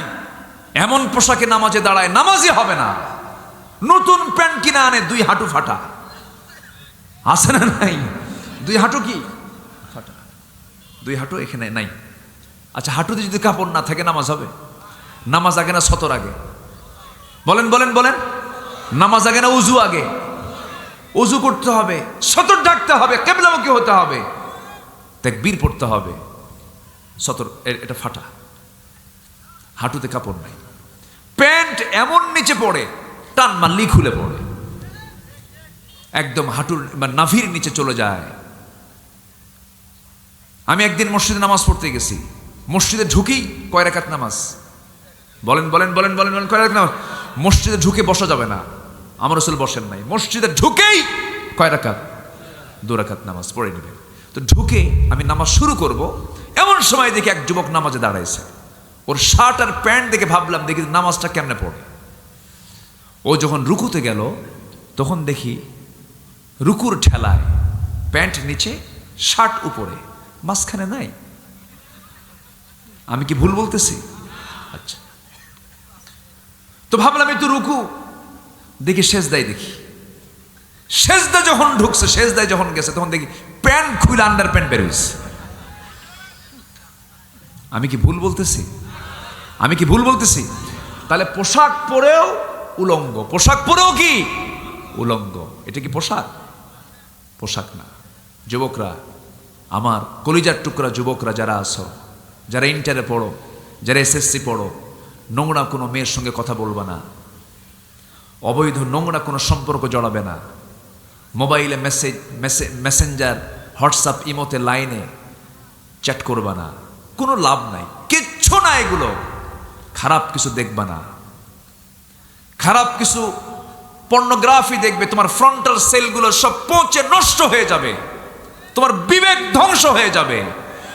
এমন পোশাকে নামাজে দাঁড়ায়, নামাজই হবে না। নতুন প্যান্ট কিনে আনে, 2 হাঁটু ফাটা। আছে না? নাই? 2 হাঁটু কি ফাটা, 2 হাঁটু এখানে নাই। আচ্ছা, হাঁটুতে যদি কাপড় না থাকে নামাজ হবে? নামাজ আগে না সতর আগে? বলেন বলেন বলেন। নামাজ আগে না উজু আগে? উজু করতে হবে, সতর ঢাকতে হবে, কিবলামুখী হতে হবে, তাকবীর পড়তে হবে। সতর এটা ফাটা, হাঁটুতে কাপড় নাই, প্যান্ট এমন নিচে পড়ে, টান মারলেই খুলে পড়ে, একদম হাঁটুর নাভির নিচে চলে যায়। আমি একদিন মসজিদে নামাজ পড়তে গেছি, মসজিদে ঢুকি কয় রাকাত নামাজ? বলেন বলেন বলেন বলেন বলেন, কয় রাকাত নামাজ? মসজিদে ঢুকে বসা যাবে না, আমার রাসূল বসেন নাই। মসজিদে ঢুকেই কয় রাকাত? 2 রাকাত নামাজ পড়ে নেবেন। তো ঢুকে আমি নামাজ শুরু করব, এমন সময় দেখি এক যুবক নামাজে দাঁড়াইছে। ওর শার্ট আর প্যান্ট দেখে ভাবলাম দেখি নামাজটা কেমনে পড়ে। ও যখন রুকুতে গেল তখন দেখি রুকুর ঠেলায় প্যান্ট নিচে, শার্ট উপরে, মাঝখানে নাই। আমি কি ভুল বলতেছি? আচ্ছা, তো ভাবলাম একটু রুকু, দেখি সেজদায়, দেখি সেজদা যখন ঢুকছে, সেজদায় যখন গেছে তখন দেখি প্যান্ট খুলে আন্ডার প্যান্ট বের হয়েছে। আমি কি ভুল বলতেছি? আমি কি ভুল বলতেছি? তাহলে পোশাক পরেও উলঙ্গ, পোশাক পরেও কি উলঙ্গ? এটা কি পোশাক? পোশাক না। যুবকরা, আমার কলিজার টুকরা যুবকরা যারা আছো, যারা ইন্টারে পড়ো, যারা SSC পড়ো, নোংরা কোনো মেয়ের সঙ্গে কথা বলবে না, অবৈধ নোংরা কোনো সম্পর্ক জড়াবে না, মোবাইলে মেসেঞ্জার, হোয়াটসঅ্যাপ, ইমোতে, লাইনে চ্যাট করবা না, কোনো লাভ নাই, কিচ্ছু না। এগুলো খারাপ কিছু দেখবা না, খারাপ কিছু পর্নোগ্রাফি দেখবে, তোমার ফ্রন্টাল সেলগুলো সব পচে নষ্ট হয়ে যাবে, তোমার বিবেক ধ্বংস হয়ে যাবে,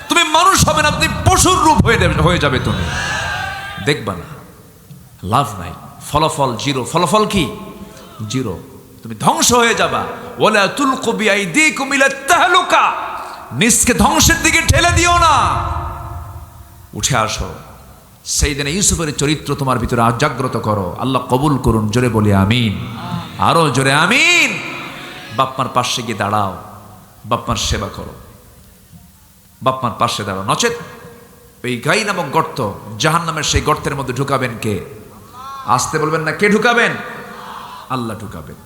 তুমি মানুষ হবে না, তুমি পশুর রূপ হয়ে যাবে। তুমি দেখবা না, লাভ নাই, ফলাফল জিরো। ফলাফল কি? জিরো। তুমি ধ্বংস হয়ে যাবা। ওয়ালা তুলকু বিআইদিকুম ইলা তাহলুকা, নিজকে ধ্বংসের দিকে ঠেলে দিও না। উঠে আসো, সাইয়েদনা ইউসুফের চরিত্র তোমার ভিতরে জাগ্রত করো। আল্লাহ কবুল করুন, জোরে বলি আমিন, আরো জোরে আমিন। বাপমার পাশে গিয়ে দাঁড়াও, বাপমার সেবা করো, বাপমার পাশে দাঁড়াও। নচেত এই গাই নামক গর্ত, জাহান্নামের সেই গর্তের মধ্যে ঢুকাবেন কে? আসতে বলবেন না, কে ঢুকাবেন? আল্লাহ ঢুকাবেন।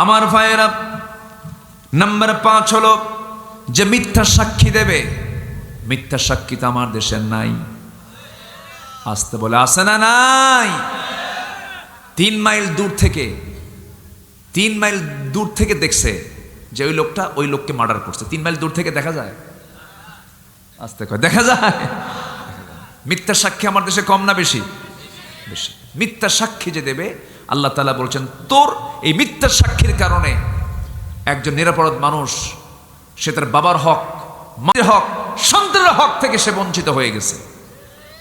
আমার ভাইয়েরা, নাম্বার 5 হলো যে মিথ্যা সাক্ষী দেবে। মিথ্যা সাক্ষী তো আমার দেশের নাই। আসতে বলে আসে না নাই? 3 মাইল দূর থেকে দেখছে যে ওই লোকটা ওই লোককে মার্ডার করছে। 3 মাইল দূর থেকে দেখা যায়? আসতে কয় দেখা যায়। মিথ্যা সাক্ষী আমার দেশে কম না বেশি? বেশি। মিথ্যা সাক্ষী যে দেবে, আল্লাহ তাআলা বলছেন তোর এই মিথ্যা সাক্ষীর কারণে একজন নিরাপরাধ মানুষ, সে তার বাবার হক, মায়ের হক, সন্তানের হক থেকে সে বঞ্চিত হয়ে গেছে,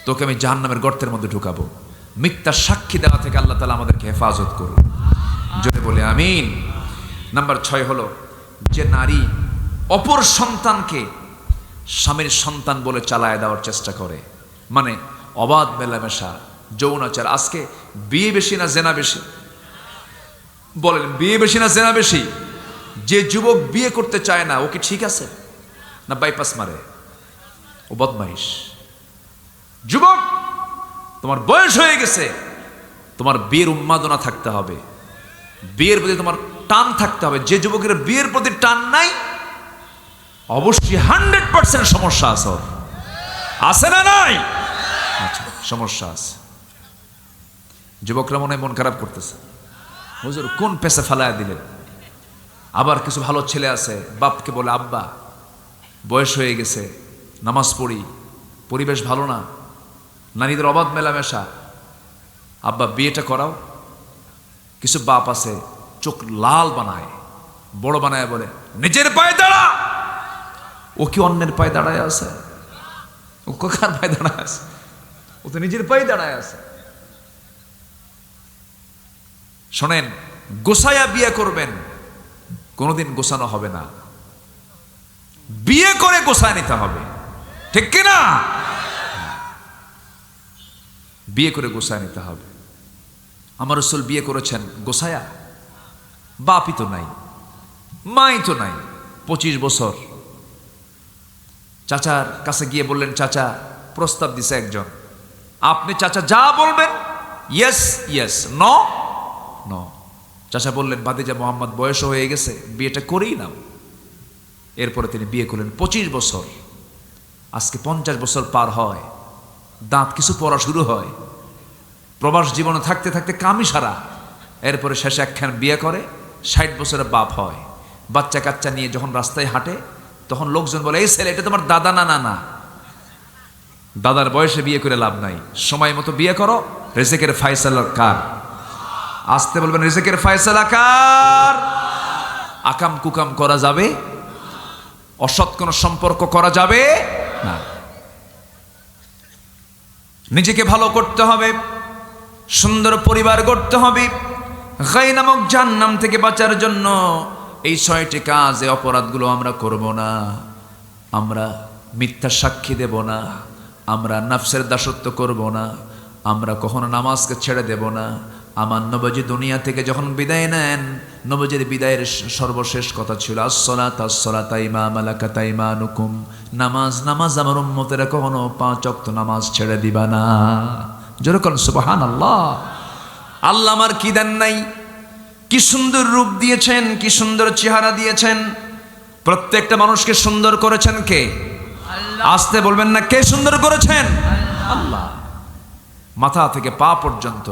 তোকে আমি জাহান্নামের গর্তের মধ্যে ঢুকাবো। মিথ্যা সাক্ষী দেওয়া থেকে আল্লাহ তাআলা আমাদেরকে হেফাজত করুন, জোরে বলে আমিন। নাম্বার 6 হলো যে নারী অপর সন্তানকে স্বামীর সন্তান বলে চালায় দেওয়ার চেষ্টা করে, মানে অবাধ মেলামেশা, যৌনাচার। আজকে বিয়ে বেশি না জেনা বেশি? বলেন, বিয়ে বেশি না জেনা বেশি? যে যুবক বিয়ে করতে চায় না, ও কি ঠিক আছে না বাইপাস মারে? ও বদমাইশ। যুবক, তোমার বয়স হয়ে গেছে, তোমার বিয়ের উন্মাদনা থাকতে হবে, বিয়ের প্রতি তোমার টান থাকতে হবে। যে যুবকের বিয়ের প্রতি টান নাই, অবশ্যই 100% সমস্যা আছে। আছে না নাই? আচ্ছা, সমস্যা আছে। যুবকরা মনে হয় মন খারাপ করতেছে, হুজুর কোন পেশা ফেলায় দিলেন। আবার কিছু ভালো ছেলে আছে, বাপকে বলে আব্বা বয়স হয়ে গেছে, নামাজ পড়ি, পরিবেশ ভালো না, নারীদের অবাধ মেলামেশা, আব্বা বিয়েটা করাও। কিছু বাপ আছে চোখ লাল বানায়, বড় বানায়, বলে নিজের পায়ে দাঁড়া। ও কি অন্যের পায়ে দাঁড়ায় আছে? ও কার পায়ে দাঁড়ায় আছে? ও তো নিজের পায়ে দাঁড়ায় আছে। শোনেন, গোসাইয়া বিয়ে করবেন, কোনোদিন গোছানো হবে না। বিয়ে করে গোছায় নিতে হবে, ঠিক কিনা? বিয়ে করে গোছায় নিতে হবে। আমার রাসূল বিয়ে করেছেন গোছায়া, বাপই তো নাই, মাই তো নাই। 25 বছর চাচার কাছে গিয়ে বললেন, চাচা প্রস্তাব দিছে একজন, আপনি চাচা যা বলবেন ইয়েস ইয়েস, নো নো। চাচা বললেন, ভাতিজা মোহাম্মদ বয়স হয়ে গেছে, বিয়েটা করেই নাও। এরপরে তিনি বিয়ে করলেন 25 বছর। আজকে 50 বছর পার হয়, দাঁত কিছু পড়া শুরু হয়, প্রবাস জীবনে থাকতে থাকতে কামি সারা। এরপরে শেষে একখান বিয়ে করে, 60 বছরের বাপ হয়। বাচ্চা কাচ্চা নিয়ে যখন রাস্তায় হাঁটে, তখন লোকজন বলে, এই ছেলে এটা তোমার দাদা না? না না, দাদার বয়সে বিয়ে করে লাভ নাই, সময় মতো বিয়ে করো। রিজিকের ফয়সালা কার? আসতে বলবেন, রিজিকের ফয়সালা কার? আকাম কুকাম করা যাবে, অসৎ কোনো সম্পর্ক করা যাবে না। নিজেকে ভালো করতে হবে, সুন্দর পরিবার গড়তে হবে। গায় নামক জাহান্নাম থেকে বাঁচার জন্য এই 6টি কাজ, এই অপরাধগুলো আমরা করব না। আমরা মিথ্যা সাক্ষী দেব না, আমরা নফসের দাসত্ব করব না, আমরা কখনো নামাজকে ছেড়ে দেব না। আমার নবী দুনিয়া থেকে যখন বিদায় নেন, নবীর বিদায়ের সর্বশেষ কথা ছিল আসসালাতু আসসালাতু মা মালাকাত আইমানুকুম, নামাজ নামাজ, আমার উম্মতেরা কখনো 5 ওয়াক্ত নামাজ ছেড়ে দিবা না। যেরকম সুবহানাল্লাহ। আল্লাহ আমার কি দেন নাই, কি সুন্দর রূপ দিয়েছেন, কি সুন্দর চেহারা দিয়েছেন। প্রত্যেকটা মানুষকে সুন্দর করেছেন কে? আসতে বলবেন না, কে সুন্দর করেছেন? আল্লাহ। মাথা থেকে পা পর্যন্ত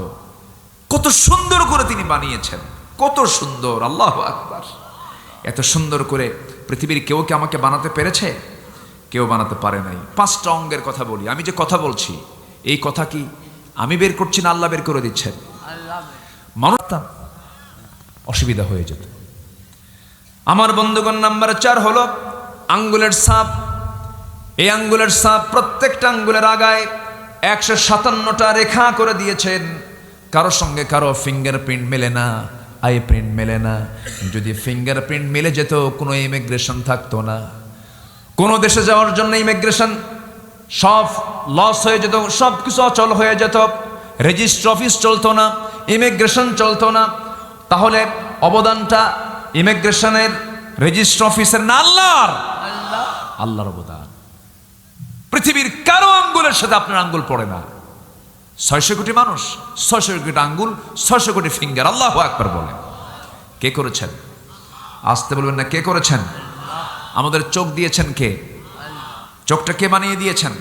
কত সুন্দর করে তিনি বানিয়েছেন, কত সুন্দর, আল্লাহু আকবার। এত সুন্দর করে পৃথিবীর কেউ কি আমাকে বানাতে পেরেছে? কেউ বানাতে পারে নাই। 5টা অঙ্গের কথা বলি, আমি যে কথা বলছি এই কথা কি আমি বের করছি না আল্লাহ বের করে দিচ্ছেন? মানুষ অসুবিধা হয়ে যেত। আমার বন্ধুগণ, নাম্বার 4 হলো আঙ্গুলের ছাপ। এই আঙ্গুলের ছাপ, প্রত্যেকটা আঙ্গুলের আগায় 157টা রেখা করে দিয়েছেন। কারোর সঙ্গে কারো ফিঙ্গারপ্রিন্ট মেলে না, আই প্রিন্ট মেলে না। যদি ফিঙ্গারপ্রিন্ট মিলে যেত, কোনো ইমিগ্রেশন থাকতো না। কোনো দেশে যাওয়ার জন্য ইমিগ্রেশন সব লস হয়ে যেত, সব কিছু অচল হয়ে যেত। রেজিস্ট্রি অফিস চলতো না, ইমিগ্রেশন চলতো না। তাহলে অবদানটা ইমিগ্রেশনের, রেজিস্ট্রি অফিসের না আল্লাহর? আল্লাহর অবদান। পৃথিবীর কারো আঙ্গুলের সাথে আপনার আঙ্গুল পড়ে না। 600 কোটি মানুষ, 600 কোটি আঙ্গুল, 600 কোটি ফিঙ্গার। আল্লাহু আকবার বলেন। কে করেছেন? আসতে বলবেন না, কে করেছেন? আমাদের চোখ দিয়েছেন কে? চোখটা কে বানিয়ে দিয়েছেন?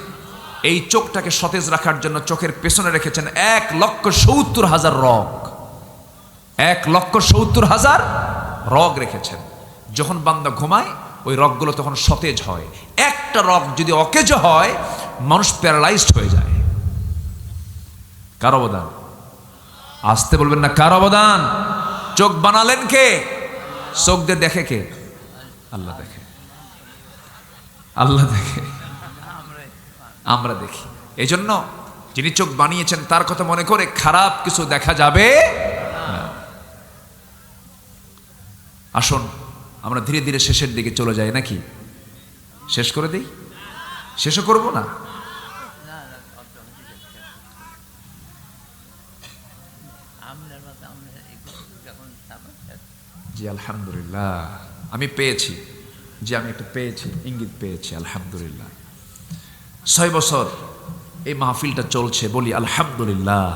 এই চোখটাকে সতেজ রাখার জন্য চোখের পেছনে রেখেছেন 1,70,000 রগ। 1,70,000 রগ রেখেছেন। যখন বান্দা ঘুমায় ওই রগগুলো তখন সতেজ হয়। একটা রগ যদি অকেজ হয় মানুষ প্যারালাইজড হয়ে যায়। কার অবদান? আসতে বলবেন না, কার অবদান? চোখ বানালেন কে? চোখ দিয়ে দেখে কে? আল্লাহ দেখে। আল্লাহ দেখে, আমরা দেখি। এই জন্য যিনি চোখ বানিয়েছেন তার কথা মনে করে খারাপ কিছু দেখা যাবে না। আসুন আমরা ধীরে ধীরে শেষের দিকে চলে যাই, নাকি শেষ করে দিই? শেষও করব না। জি আলহামদুলিল্লাহ, আমি পেয়েছি, যে আমি একটা পেয়েছি, ইঙ্গিত পেয়েছি, আলহামদুলিল্লাহ। 6 বছর এই মাহফিলটা চলছে, বলি আলহামদুলিল্লাহ।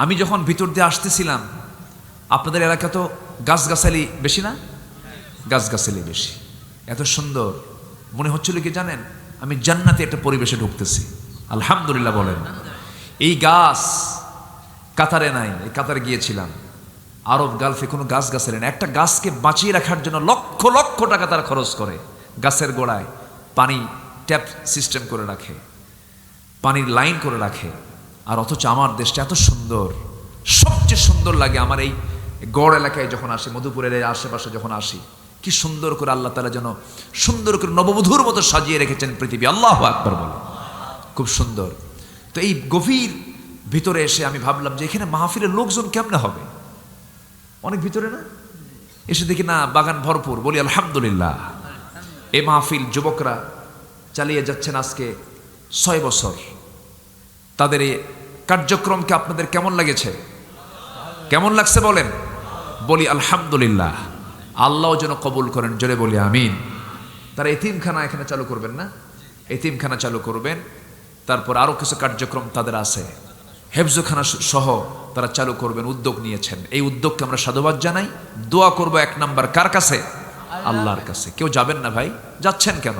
আমি যখন ভিতর দিয়ে আসতেছিলাম, আপনাদের এলাকা তো গাছগাছালি বেশি না? গাছগাছালি বেশি, এত সুন্দর মনে হচ্ছিল কি জানেন, আমি জান্নাতে একটা পরিবেশে ঢুকতেছি। আলহামদুলিল্লাহ বলেন। এই গাছ কাতারে নাই, এই কাতারে গিয়েছিলাম, আরব গালফে কোনো গাছগাছালি না। একটা গাছকে বাঁচিয়ে রাখার জন্য লক্ষ লক্ষ টাকা তারা খরচ করে। গাছের গোড়ায় পানি ট্যাপ সিস্টেম করে রাখে, পানির লাইন করে রাখে। আর অথচ আমার দেশটা এত সুন্দর, সবচেয়ে সুন্দর লাগে আমার এই গড় এলাকায় যখন আসি, মধুপুরের আশেপাশে যখন আসি, কি সুন্দর করে আল্লাহ তাআলা যেন সুন্দর করে নববধূর মতো সাজিয়ে রেখেছেন পৃথিবী। আল্লাহু আকবার বলে, খুব সুন্দর। তো এই গভীর ভিতরে এসে আমি ভাবলাম যে এখানে মাহফিলের লোকজন কেমনে হবে, অনেক ভিতরে না? এসে দেখি না, বাগান ভরপুর, বলি আলহামদুলিল্লাহ। এই মাহফিল যুবকরা চালিয়ে যাচ্ছেন আজকে 6 বছর। তাদের এই কার্যক্রমকে আপনাদের কেমন লেগেছে? কেমন লাগছে বলেন? বলি আলহামদুলিল্লাহ। আল্লাহ যেন কবুল করেন, জোরে বলি আমিন। তারা এতিমখানা এখানে চালু করবেন না? এতিমখানা চালু করবেন, তারপর আরো কিছু কার্যক্রম তাদের আছে, হেফজখানা সহ তারা চালু করবেন, উদ্যোগ নিয়েছেন। এই উদ্যোগকে আমরা সাধুবাদ জানাই। দোয়া করব 1 নাম্বার কার কাছে? আল্লাহর কাছে। কেউ যাবেন না ভাই? যাচ্ছেন কেন?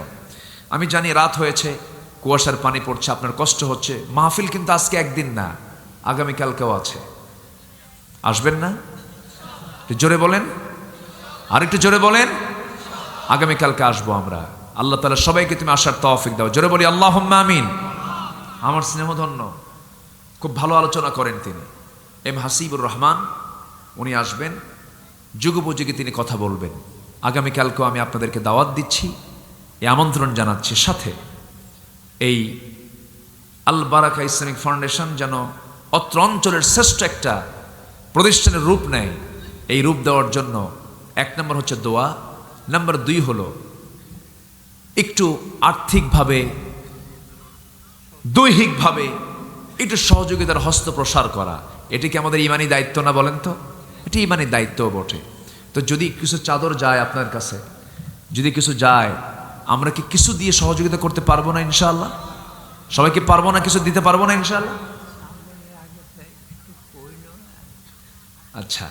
আমি জানি রাত হয়েছে, কুয়াশার পানি পড়ছে, আপনার কষ্ট হচ্ছে। মাহফিল কিন্তু আজকে একদিন না, আগামীকালকেও আছে। আসবেন না? একটু জোরে বলেন, আর একটু জোরে বলেন। আগামীকালকে আসবো আমরা। আল্লাহ তাআলা সবাইকে তুমি আসার তৌফিক দাও, জোরে বলি আল্লাহুম্মা আমিন। আমার স্নেহধন্য, খুব ভালো আলোচনা করেন তিনি, এম হাসিবুর রহমান। উনি আসবেন, যুগোপযোগী তিনি কথা বলবেন। আগামীকালকেও আমি আপনাদেরকে দাওয়াত দিচ্ছি, এই আমন্ত্রণ জানাচ্ছি। সাথে এই আল বারাকা ইসলামিক ফাউন্ডেশন যেন অত্র অঞ্চলের শ্রেষ্ঠ একটা প্রতিষ্ঠানের রূপ নেয়। এই রূপ দেওয়ার জন্য 1 নম্বর হচ্ছে দোয়া, নাম্বার 2 হলো একটু আর্থিকভাবে, দৈহিকভাবে একটু সহযোগিতার হস্ত প্রসার করা। এটি কি আমাদের ইমানি দায়িত্ব না বলেন তো? এটি ইমানি দায়িত্বও বটে। তো যদি কিছু চাদর যায় আপনার কাছে, যদি কিছু যায়, আমরা কি কিছু দিয়ে সহযোগিতা করতে পারবো না ইনশাআল্লাহ? সবাইকে পারবো না, কিছু দিতে পারবো না ইনশাআল্লাহ? আচ্ছা,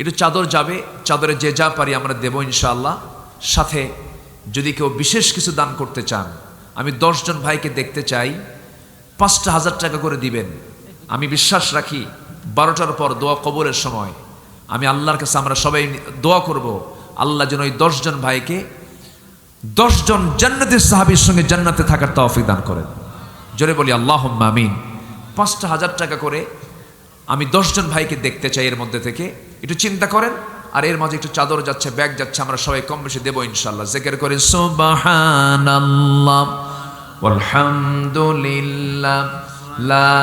একটু চাদর যাবে, চাদরে যে যা পারি আমরা দেবো ইনশাআল্লাহ। সাথে যদি কেউ বিশেষ কিছু দান করতে চান, আমি 10 জন ভাইকে দেখতে চাই, 5,000 টাকা করে দিবেন। আমি বিশ্বাস রাখি 12টার পর দোয়া কবুলের সময় আমি আল্লাহর কাছে আমরা সবাই দোয়া করব, আল্লাহ যেন ওই 10 জন ভাইকে 10 জন জান্নাতের সাহাবীর সঙ্গে জান্নাতে থাকার তৌফিক দান করেন। জোরে বলি আল্লাহুম্মা আমিন। 5,000 টাকা করে আমি 10 জন ভাইকে দেখতে চাই। এর মধ্যে থেকে একটু চিন্তা করেন, আর এর মাঝে একটু চাদর যাচ্ছে, ব্যাগ যাচ্ছে, আমরা সবাই কম বেশি দেবো ইনশাআল্লাহ। জিকির করেন সুবহানাল্লাহ ওয়ালহামদুলিল্লাহ লা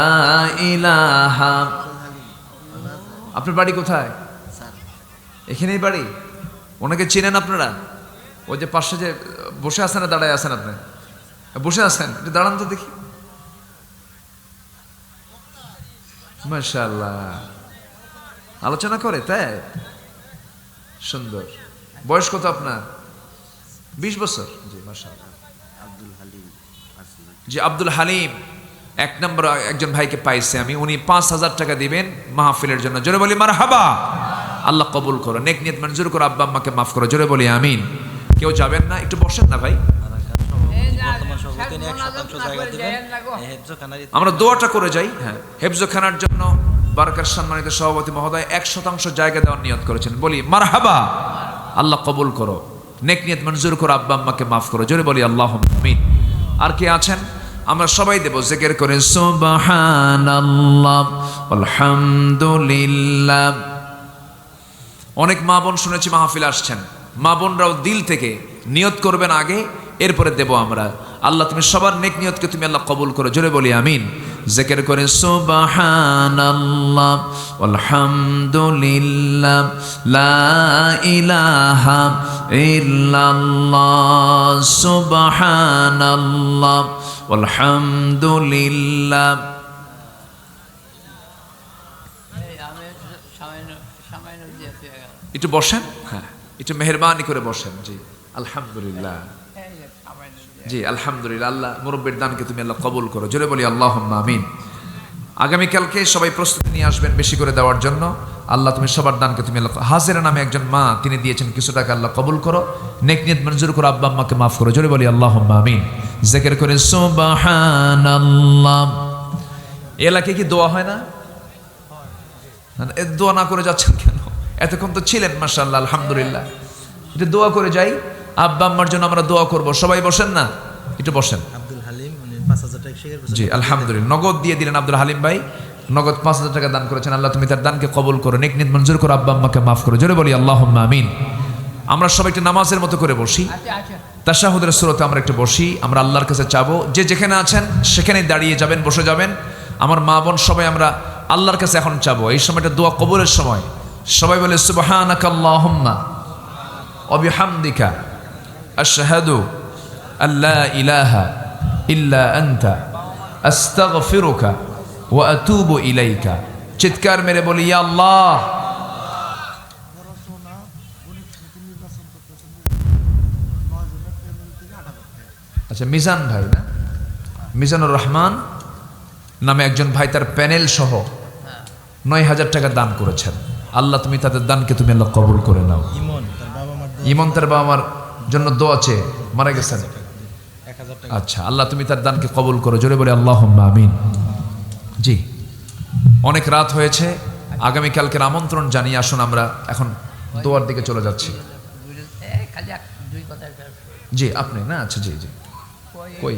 ইলাহা। আপনার বাড়ি কোথায়? এখানেই বাড়ি? ওনাকে চেনেন আপনারা? ওই যে পাশে যে বসে আছেন না দাঁড়ায় আছেন? আপনি বসে আছেন, একটু দাঁড়ান তো দেখি। মাশাআল্লাহ, আলোচনা করে, তাই সুন্দর। বয়স কত আপনার? 20 বছর। জি মাশাআল্লাহ। জি আব্দুল হালিম 1 নম্বর একজন ভাইকে পাইছে আমি, উনি 5,000 টাকা দিবেন মাহফিলের জন্য। জোরে বলি মারহাবা। আল্লাহ কবুল করো, নেক নিয়ত মঞ্জুর করো, আব্বা আম্মাকে মাফ করো, জোরে বলি আমিন। কেউ যাবেন না? একটু বসেন না ভাই, বর্তমান সভাপতি 1% জায়গা দিবেন এই হেফজখানারই। আমরা দোয়াটা করে যাই। হ্যাঁ, হেফজখানার জন্য বারকার সম্মানিত সভাপতি মহোদয় 1% জায়গা দেওয়ার নিয়ত করেছেন, বলি মারহাবা। আল্লাহ কবুল করো, নেক নিয়ত মঞ্জুর করো, আব্বা আম্মাকে মাফ করো, জোরে বলি আল্লাহুম্মা আমিন। আর কে আছেন? আমরা সবাই দেব, জিকির করে সুবহানাল্লাহ আলহামদুলিল্লাহ। অনেক মা বোন শুনেছি মাহফিল আসছেন, মা বোনরাও দিল থেকে নিয়ত করবেন আগে, এরপরে দেব আমরা। আল্লাহ তুমি সবার নেক নিয়তকে তুমি আল্লাহ কবুল করো, জোরে বলি আমিন। জিকির করে সুবহানাল্লাহ আলহামদুলিল্লাহ লা ইলাহা ইল্লাল্লাহ সুবহানাল্লাহ আলহামদুলিল্লাহ। এই আমি সামান্য সামান্য দিয়ে পেয়ে গেল। একটু বসেন, হ্যাঁ একটু মেহরবানি করে বসেন। জি আলহামদুলিল্লাহ, এই যে সামান্য দিয়ে। জি আলহামদুলিল্লাহ। আল্লাহ মুরব্বির দানকে তুমি আল্লাহ কবুল করো, জোরে বলি আল্লাহুম্মা আমিন। আগামীকালকে সবাই প্রস্তুতি নিয়ে আসবেন বেশি করে দেওয়ার জন্য। আল্লাহ তুমি সবার দানকে তুমি আল্লাহ। হাজেরা নামে একজন মা, তিনি দিয়েছেন কিছু টাকা, আল্লাহ কবুল করো, নেক নিয়ত মঞ্জুর করো, আব্বা আম্মাকে মাফ করো, জোরে বলি আল্লাহুম্মা আমিন। জিকির করে সুবহানাল্লাহ। এলাকায় কি দোয়া হয় না? দোয়া না করে যাচ্ছেন কেন? এতক্ষণ তো ছিলেন মাশাআল্লাহ আলহামদুলিল্লাহ। এটা দোয়া করে যাই, আব্বা আম্মার জন্য আমরা দোয়া করব। সবাই বসেন না, একটু বসেন। আব্দুল হালিম উনি 5000 টাকা শেয়ার করেছেন। জি আলহামদুলিল্লাহ, নগদ দিয়ে দিলেন আব্দুল হালিম ভাই, নগদ 5000 টাকা দান করেছেন। আল্লাহ তুমি তার দানকে কবুল করো, নেক নিয়ত মঞ্জুর করো, আব্বা আম্মাকে মাফ করো, জোরে বলি আল্লাহুম্মা আমিন। আমরা সবাই একটু নামাজের মতো করে বসি, আচ্ছা আচ্ছা তাশাহুদের সূরাতে আমরা একটু বসি, আমরা আল্লাহর কাছে চাবো। যে যেখানে আছেন সেখানেই দাঁড়িয়ে যাবেন, বসে যাবেন। আমার মা বোন সবাই আমরা আল্লাহর কাছে এখন চাবো, এই সময়টা দোয়া কবুলের সময়। সবাই বলে সুবহানাকাল্লাহুম্মা ওয়া বিহামদিকা আশহাদু আল্লা ইলাহা ইল্লা আনতা আস্তাগফিরুকা ওয়া আতুবু ইলাইকা। চিৎকার মেরে বলি ইয়া আল্লাহ। আচ্ছা, মিজান ভাই না, মিজানুর রহমান নামে একজন ভাই, তার প্যানেল সহ 9000 টাকা দান করেছেন। আল্লাহ তুমি তাদের দানকে তুমি আল্লাহ কবুল করে নাও। ইমন তার বাবা মার ইমন তার বাবা মার জন্য দোয়া চেয়ে মারা গেছেন। 1000 টাকা। আচ্ছা, আল্লাহ তুমি তার দানকে কবুল করো, জোরে বলে আল্লাহুম্মা আমিন। জি, অনেক রাত হয়েছে, আগামীকালকের আমন্ত্রণ জানিয়ে আসুন। আমরা এখন দোয়ার দিকে চলে যাচ্ছি। খালি দুই কথা জি আপনি না? আচ্ছা জি জি, কই